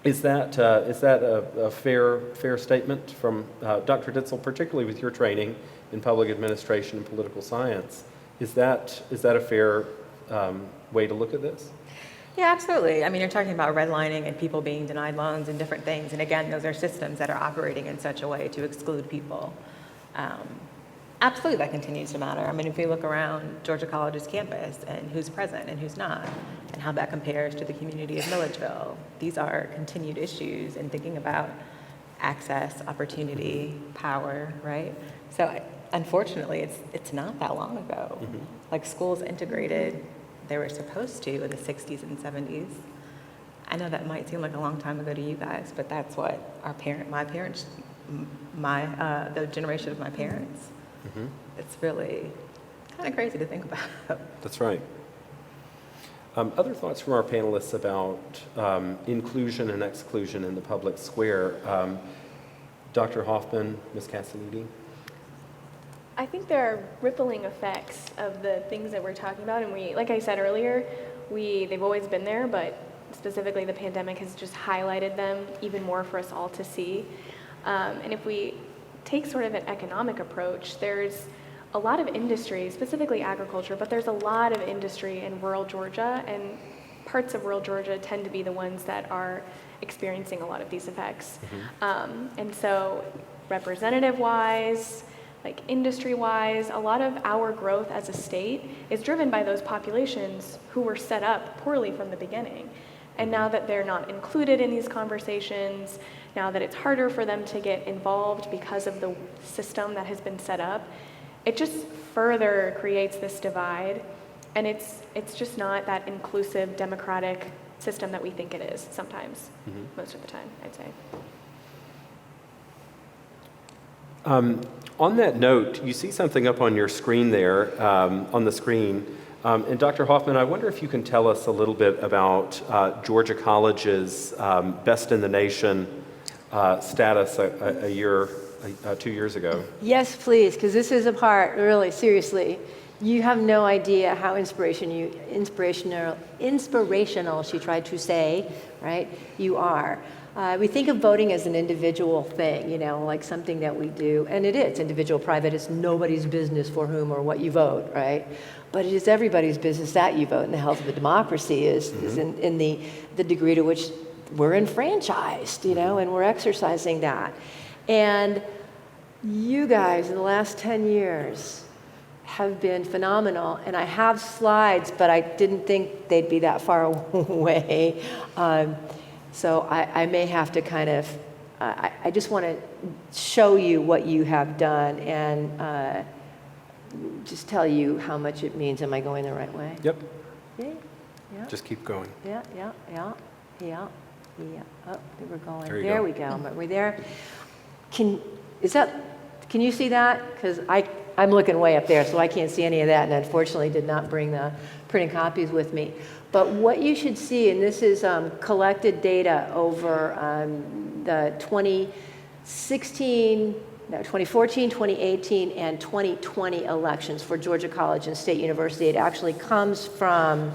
Is that a fair statement from Dr. Ditzel, particularly with your training in public administration and political science? Is that a fair way to look at this? Yeah, absolutely. I mean, you're talking about redlining and people being denied loans and different things. And again, those are systems that are operating in such a way to exclude people. Absolutely, that continues to matter. I mean, if we look around Georgia College's campus and who's present and who's not, and how that compares to the community of Milledgeville, these are continued issues in thinking about access, opportunity, power, right? So unfortunately, it's not that long ago. Like schools integrated, they were supposed to in the 60s and 70s. I know that might seem like a long time ago to you guys, but that's what the generation of my parents, it's really kind of crazy to think about. That's right. Other thoughts from our panelists about inclusion and exclusion in the public square? Dr. Hoffmann, Ms. Cassaniti? I think there are rippling effects of the things that we're talking about, and like I said earlier, they've always been there, but specifically the pandemic has just highlighted them even more for us all to see. And if we take sort of an economic approach, there's a lot of industry, specifically agriculture, but there's a lot of industry in rural Georgia, and parts of rural Georgia tend to be the ones that are experiencing a lot of these effects. And so representative-wise, like industry-wise, a lot of our growth as a state is driven by those populations who were set up poorly from the beginning. And now that they're not included in these conversations, now that it's harder for them to get involved because of the system that has been set up, it just further creates this divide, and it's just not that inclusive, democratic system that we think it is sometimes, most of the time, I'd say. On that note, you see something up on your screen there, on the screen. And Dr. Hoffmann, I wonder if you can tell us a little bit about Georgia College's Best in the Nation status 2 years ago. Yes, please, because this is a part, really, seriously. You have no idea how inspirational, she tried to say, right, you are. We think of voting as an individual thing, you know, like something that we do, and it is individual, private. It's nobody's business for whom or what you vote, right? But it is everybody's business that you vote, and the health of a democracy is in the degree to which we're enfranchised, you know, and we're exercising that. And you guys in the last 10 years have been phenomenal, and I have slides, but I didn't think they'd be that far away. So I may have to kind of, I just want to show you what you have done and just tell you how much it means. Am I going the right way? Yep. Yeah. Yeah. Just keep going. Yeah. Oh, we're going. There you There go. we go. Are we there? Can you see that? Because I'm looking way up there, so I can't see any of that, and unfortunately did not bring the printed copies with me. But what you should see, and this is collected data over the 2014, 2018, and 2020 elections for Georgia College and State University. It actually comes from,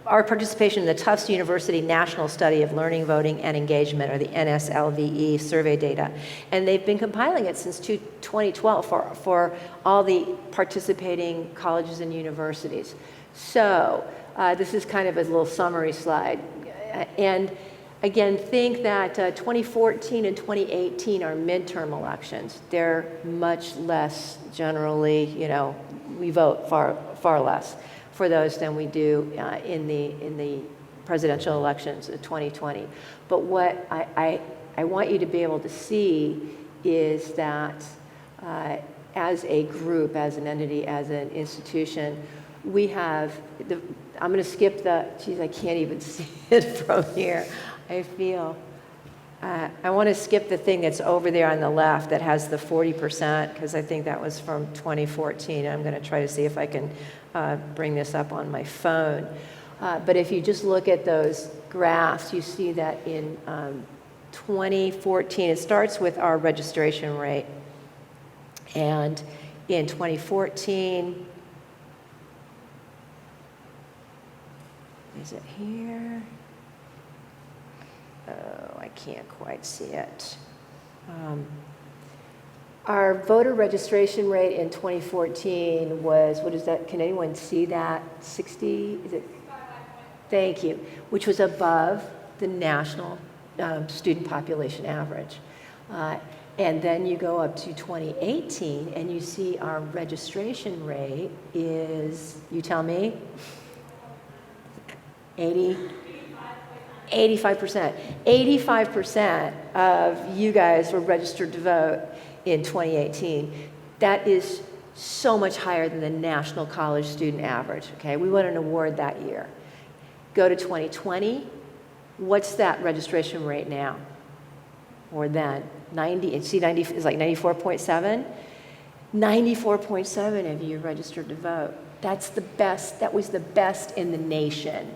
our participation in the Tufts University National Study of Learning, Voting, and Engagement, or the NSLVE survey data. And they've been compiling it since 2012 for all the participating colleges and universities. So this is kind of a little summary slide. And again, think that 2014 and 2018 are midterm elections. They're much less generally, you know, we vote far less for those than we do in the presidential elections of 2020. But what I want you to be able to see is that as a group, as an entity, as an institution, we have, I'm going to skip I can't even see it from here. I feel, I want to skip the thing that's over there on the left that has the 40%, because I think that was from 2014. I'm going to try to see if I can bring this up on my phone. But if you just look at those graphs, you see that in 2014, it starts with our registration rate. And in 2014, is it here? Oh, I can't quite see it. Our voter registration rate in 2014 was, what is that? Can anyone see that? 60? Is it? Thank you. Which was above the national student population average. And then you go up to 2018 and you see our registration rate is, you tell me? 85%. 85% of you guys were registered to vote in 2018. That is so much higher than the national college student average, okay? We won an award that year. Go to 2020, what's that registration rate now? Or then? 90, see 90 is like 94.7? 94.7 of you registered to vote. That's the best, that was the best in the nation.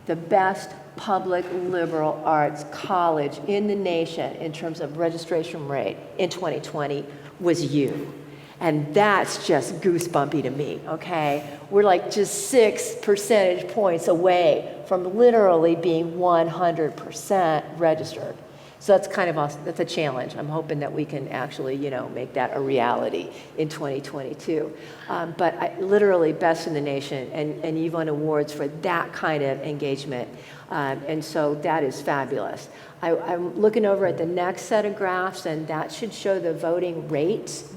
The best public liberal arts college in the nation in terms of registration rate in 2020 was you. And that's just goosebumpy to me, okay? We're like just 6 percentage points away from literally being 100% registered. So that's kind of awesome. That's a challenge. I'm hoping that we can actually, make that a reality in 2022. But literally best in the nation, and you've won awards for that kind of engagement. And so that is fabulous. I'm looking over at the next set of graphs, and that should show the voting rates.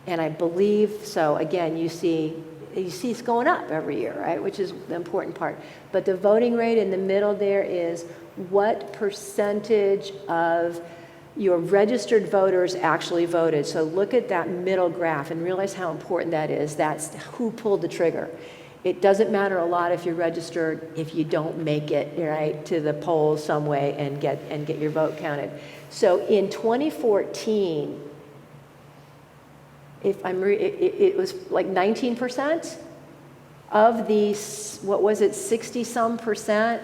And I believe, so again, you see it's going up every year, right? Which is the important part. But the voting rate in the middle there is what percentage of your registered voters actually voted. So look at that middle graph and realize how important that is. That's who pulled the trigger. It doesn't matter a lot if you're registered if you don't make it, right, to the polls some way and get your vote counted. So in 2014, it was like 19% of the, 60-some percent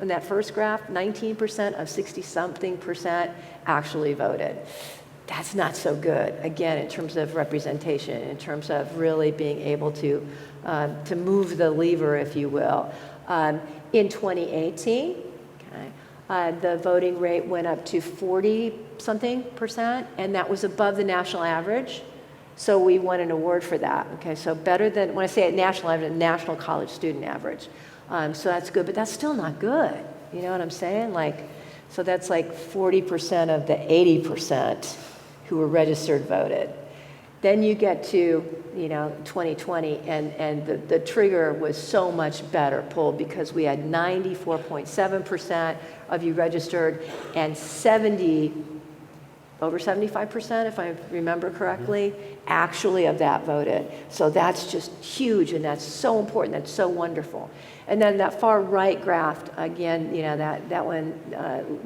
in that first graph, 19% of 60-something percent actually voted. That's not so good, again, in terms of representation, in terms of really being able to move the lever, if you will. In 2018, the voting rate went up to 40-something percent, and that was above the national average. So we won an award for that. Okay, so better than, when I say national average, national college student average. So that's good, but that's still not good. You know what I'm saying? So that's like 40% of the 80% who were registered voted. Then you get to 2020, and the trigger was so much better pulled because we had 94.7% of you registered and over 75%, if I remember correctly, actually of that voted. So that's just huge, and that's so important. That's so wonderful. And then that far right graph, again, that one,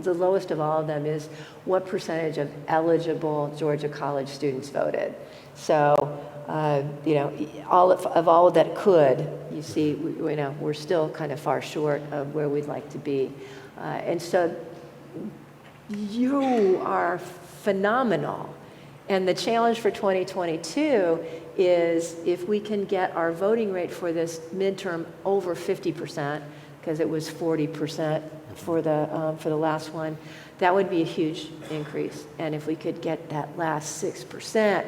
the lowest of all of them is what percentage of eligible Georgia college students voted. So, all that could, you see, we're still kind of far short of where we'd like to be. And so you are phenomenal. And the challenge for 2022 is if we can get our voting rate for this midterm over 50%, because it was 40% for the last one, that would be a huge increase. And if we could get that last 6%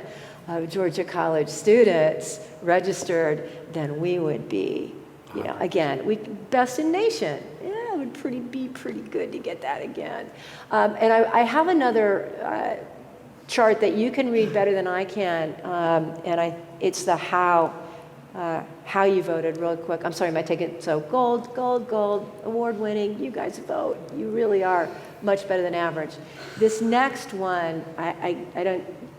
of Georgia college students registered, then we would be, again, best in nation. Yeah, it would be pretty good to get that again. And I have another chart that you can read better than I can, and it's the how you voted real quick. I'm sorry, am I taking it? So gold, award winning, you guys vote. You really are much better than average. This next one,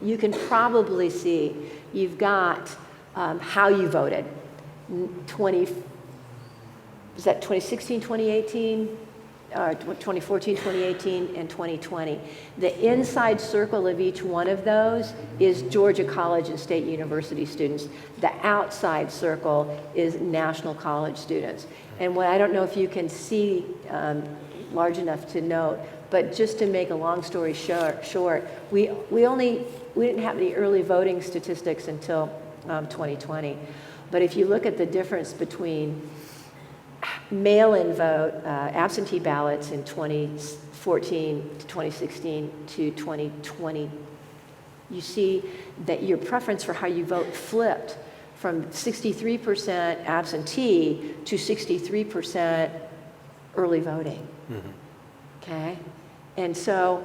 you can probably see, you've got how you voted. 2016, 2018? 2014, 2018, and 2020. The inside circle of each one of those is Georgia College and State University students. The outside circle is national college students. And what I don't know if you can see large enough to note, but just to make a long story short, we didn't have any early voting statistics until 2020. But if you look at the difference between mail-in vote, absentee ballots in 2014 to 2016 to 2020, you see that your preference for how you vote flipped from 63% absentee to 63% early voting. Okay? And so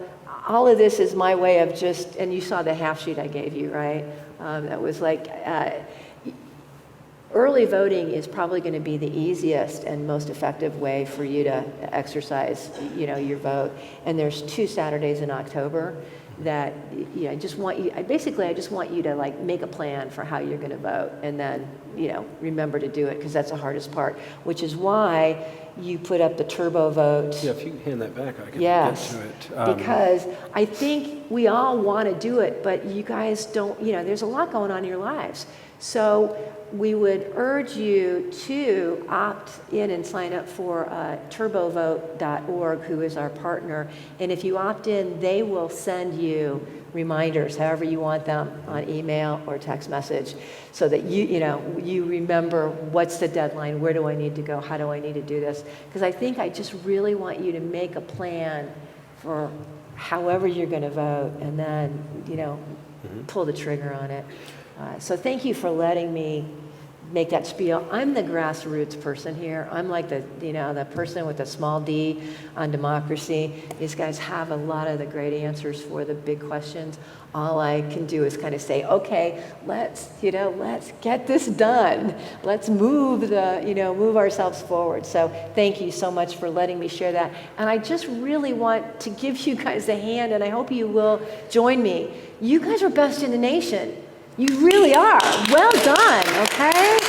all of this is my way of just, and you saw the half sheet I gave you, right? That was like, early voting is probably going to be the easiest and most effective way for you to exercise, your vote. And there's 2 Saturdays in October that I just want you to make a plan for how you're going to vote, and then remember to do it, because that's the hardest part. Which is why you put up the turbo vote. Yeah, if you hand that back, I can Yes, get to it. because I think we all want to do it, but you guys don't, there's a lot going on in your lives. So we would urge you to opt in and sign up for turbovote.org, who is our partner. And if you opt in, they will send you reminders, however you want them, on email or text message, so that you remember what's the deadline, where do I need to go, how do I need to do this? Because I think I just really want you to make a plan for however you're going to vote, and then pull the trigger on it. So thank you for letting me make that spiel. I'm the grassroots person here. I'm like the person with a small d on democracy. These guys have a lot of the great answers for the big questions. All I can do is kind of say, okay, let's get this done. Let's move ourselves forward. So thank you so much for letting me share that. And I just really want to give you guys a hand, and I hope you will join me. You guys are best in the nation. You really are. Well done, okay?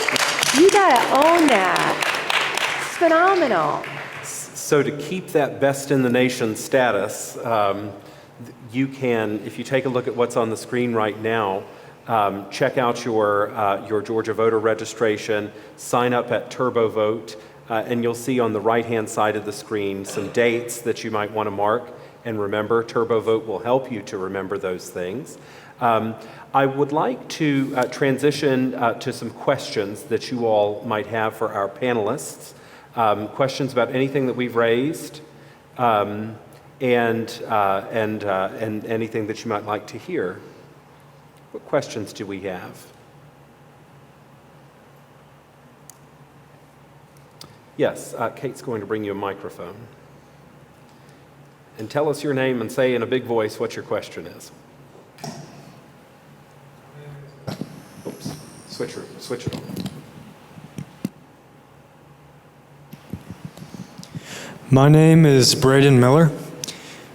You gotta own that. It's phenomenal. So to keep that best in the nation status, you can, if you take a look at what's on the screen right now, check out your Georgia voter registration, sign up at TurboVote, and you'll see on the right-hand side of the screen some dates that you might want to mark. And remember, TurboVote will help you to remember those things. I would like to transition to some questions that you all might have for our panelists. Questions about anything that we've raised, and anything that you might like to hear. What questions do we have? Yes, Kate's going to bring you a microphone. And tell us your name and say in a big voice what your question is. Oops, switch it on. My name is Braden Miller,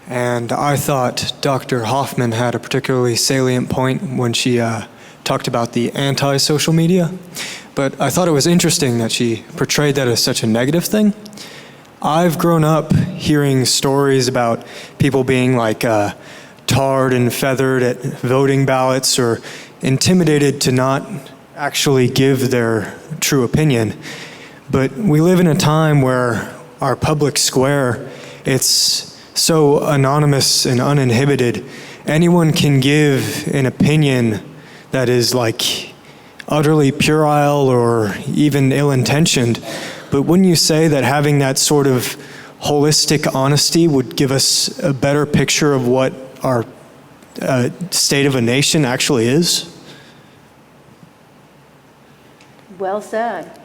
and I thought Dr. Hoffmann had a particularly salient point when she talked about the anti-social media, but I thought it was interesting that she portrayed that as such a negative thing. I've grown up hearing stories about people being tarred and feathered at voting ballots or intimidated to not actually give their true opinion. But we live in a time where our public square, it's so anonymous and uninhibited. Anyone can give an opinion that is utterly puerile or even ill-intentioned. But wouldn't you say that having that sort of holistic honesty would give us a better picture of what our state of a nation actually is? Well said.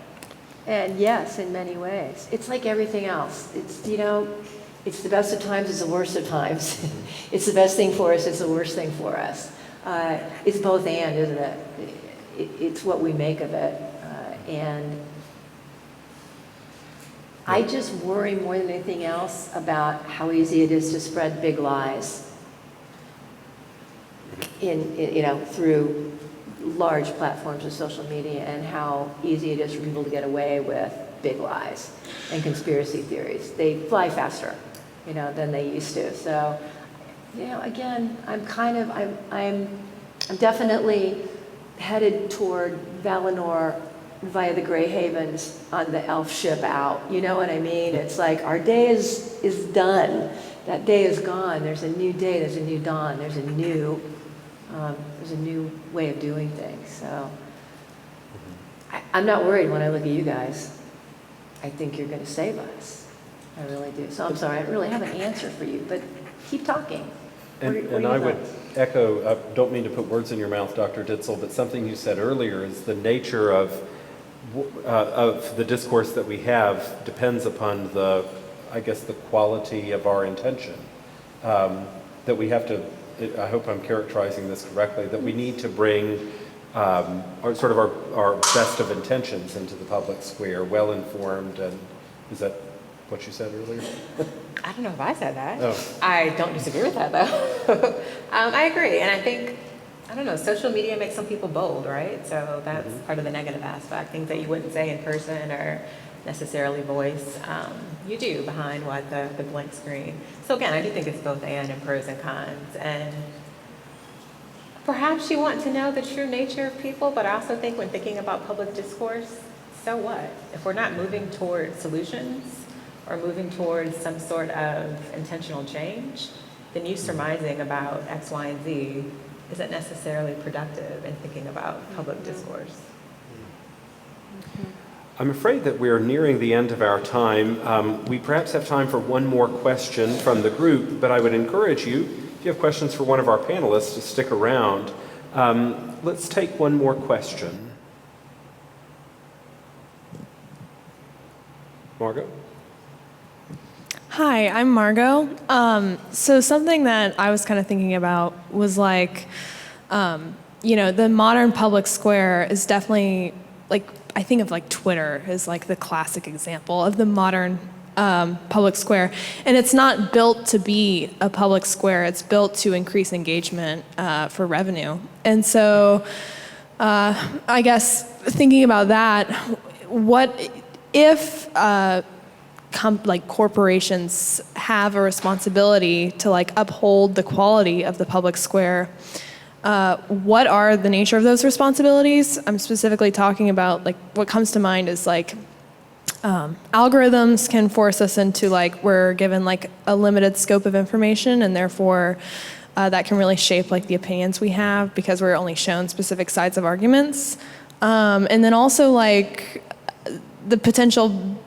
And yes, in many ways. It's like everything else. It's the best of times, it's the worst of times. It's the best thing for us, it's the worst thing for us. It's both and, isn't it? It's what we make of it. And I just worry more than anything else about how easy it is to spread big lies through large platforms of social media, and how easy it is for people to get away with big lies and conspiracy theories. They fly faster, than they used to. So, again, I'm definitely headed toward Valinor via the Grey Havens on the elf ship out. You know what I mean? It's like our day is done. That day is gone. There's a new day. There's a new dawn. There's a new way of doing things. So I'm not worried when I look at you guys. I think you're going to save us. I really do. So I'm sorry, I don't really have an answer for you, but keep talking. And I would echo, don't mean to put words in your mouth, Dr. Ditzel, but something you said earlier is the nature of the discourse that we have depends upon the quality of our intention. That we have to, I hope I'm characterizing this correctly, that we need to bring our best of intentions into the public square, well-informed, and is that what you said earlier? I don't know if I said that. Oh. I don't disagree with that, though. I agree, and I think, social media makes some people bold, right? So that's part of the negative aspect, things that you wouldn't say in person or necessarily voice, you do behind what the blank screen. So again, I do think it's both and pros and cons. And perhaps you want to know the true nature of people, but I also think when thinking about public discourse, so what? If we're not moving towards solutions or moving towards some sort of intentional change, then you surmising about X, Y, and Z isn't necessarily productive in thinking about public discourse. I'm afraid that we're nearing the end of our time. We perhaps have time for one more question from the group, but I would encourage you, if you have questions for one of our panelists, to stick around. Let's take one more question. Margot? Hi, I'm Margot. So something that I was kind of thinking about was like, the modern public square is definitely like, I think of like Twitter as like the classic example of the modern public square. And it's not built to be a public square, it's built to increase engagement for revenue. And so I guess thinking about that, what if corporations have a responsibility to like uphold the quality of the public square, what are the nature of those responsibilities? I'm specifically talking about like what comes to mind is like algorithms can force us into like we're given like a limited scope of information, and therefore that can really shape like the opinions we have because we're only shown specific sides of arguments. And then also like the potential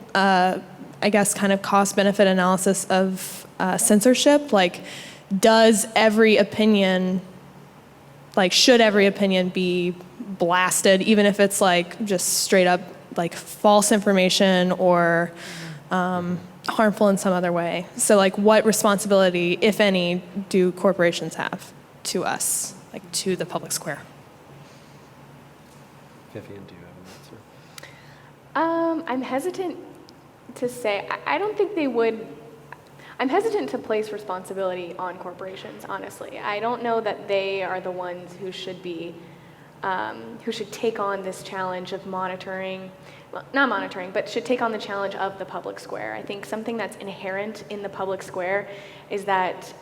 I guess kind of cost-benefit analysis of censorship. Like, does every opinion, like, should every opinion be blasted, even if it's like just straight up like false information or harmful in some other way? So like, what responsibility, if any, do corporations have to us, like to the public square? Vivian, do you have an answer? I'm hesitant to say, I don't think they would. I'm hesitant to place responsibility on corporations, honestly. I don't know that they are the ones who should be, who should take on this challenge of monitoring, well, not monitoring, but should take on the challenge of the public square. I think something that's inherent in the public square is that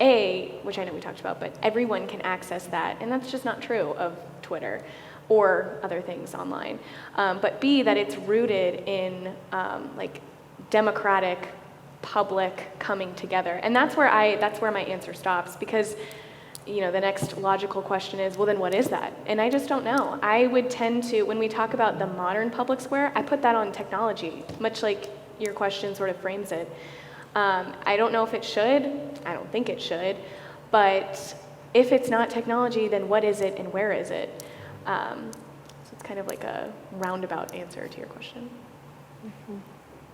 which I know we talked about, but everyone can access that, and that's just not true of Twitter or other things online. But B, that it's rooted in like democratic public coming together. And that's where my answer stops, because the next logical question is, well, then what is that? And I just don't know. I would tend to, when we talk about the modern public square, I put that on technology, much like your question sort of frames it. I don't know if it should. I don't think it should. But if it's not technology, then what is it and where is it? So it's kind of like a roundabout answer to your question. Mm-hmm.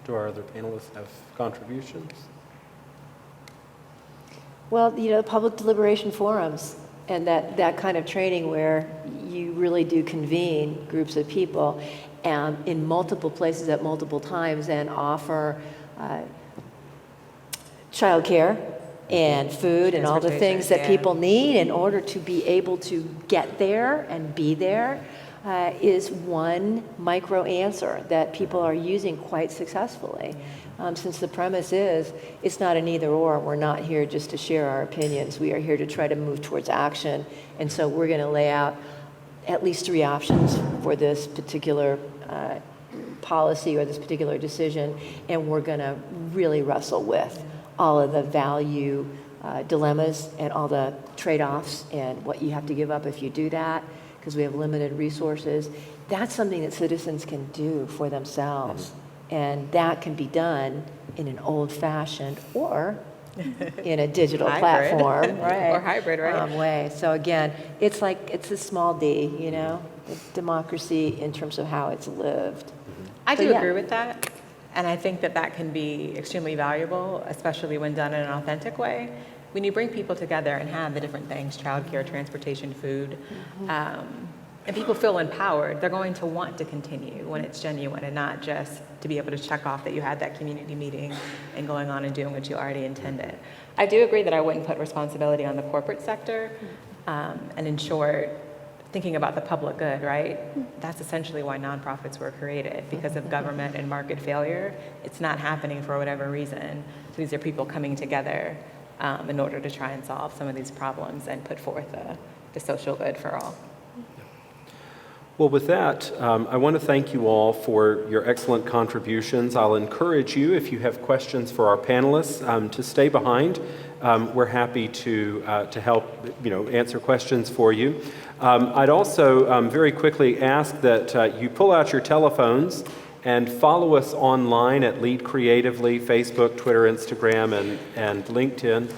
Do our other panelists have contributions? Well, public deliberation forums and that kind of training where you really do convene groups of people in multiple places at multiple times and offer childcare and food and all the things that people need in order to be able to get there and be there. Is one micro answer that people are using quite successfully. Since the premise is, it's not an either or. We're not here just to share our opinions. We are here to try to move towards action. And so we're going to lay out at least 3 options for this particular policy or this particular decision. And we're going to really wrestle with all of the value dilemmas and all the trade-offs and what you have to give up if you do that, because we have limited resources. That's something that citizens can do for themselves. And that can be done in an old-fashioned or in a digital platform, right? Or hybrid, right? Way. So again, it's a small d, it's democracy in terms of how it's lived. I do agree with that. And I think that can be extremely valuable, especially when done in an authentic way. When you bring people together and have the different things, childcare, transportation, food, and people feel empowered, they're going to want to continue when it's genuine and not just to be able to check off that you had that community meeting and going on and doing what you already intended. I do agree that I wouldn't put responsibility on the corporate sector. And in short, thinking about the public good, right? That's essentially why nonprofits were created, because of government and market failure. It's not happening for whatever reason. So these are people coming together in order to try and solve some of these problems and put forth the social good for all. Well, with that, I want to thank you all for your excellent contributions. I'll encourage you, if you have questions for our panelists, to stay behind. We're happy to help, answer questions for you. I'd also very quickly ask that you pull out your telephones and follow us online at Lead Creatively, Facebook, Twitter, Instagram, and LinkedIn.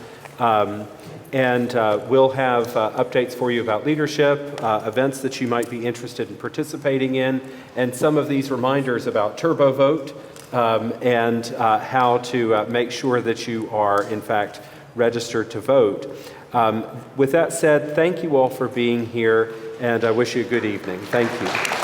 And we'll have updates for you about leadership, events that you might be interested in participating in, and some of these reminders about Turbo Vote and how to make sure that you are, in fact, registered to vote. With that said, thank you all for being here, and I wish you a good evening. Thank you.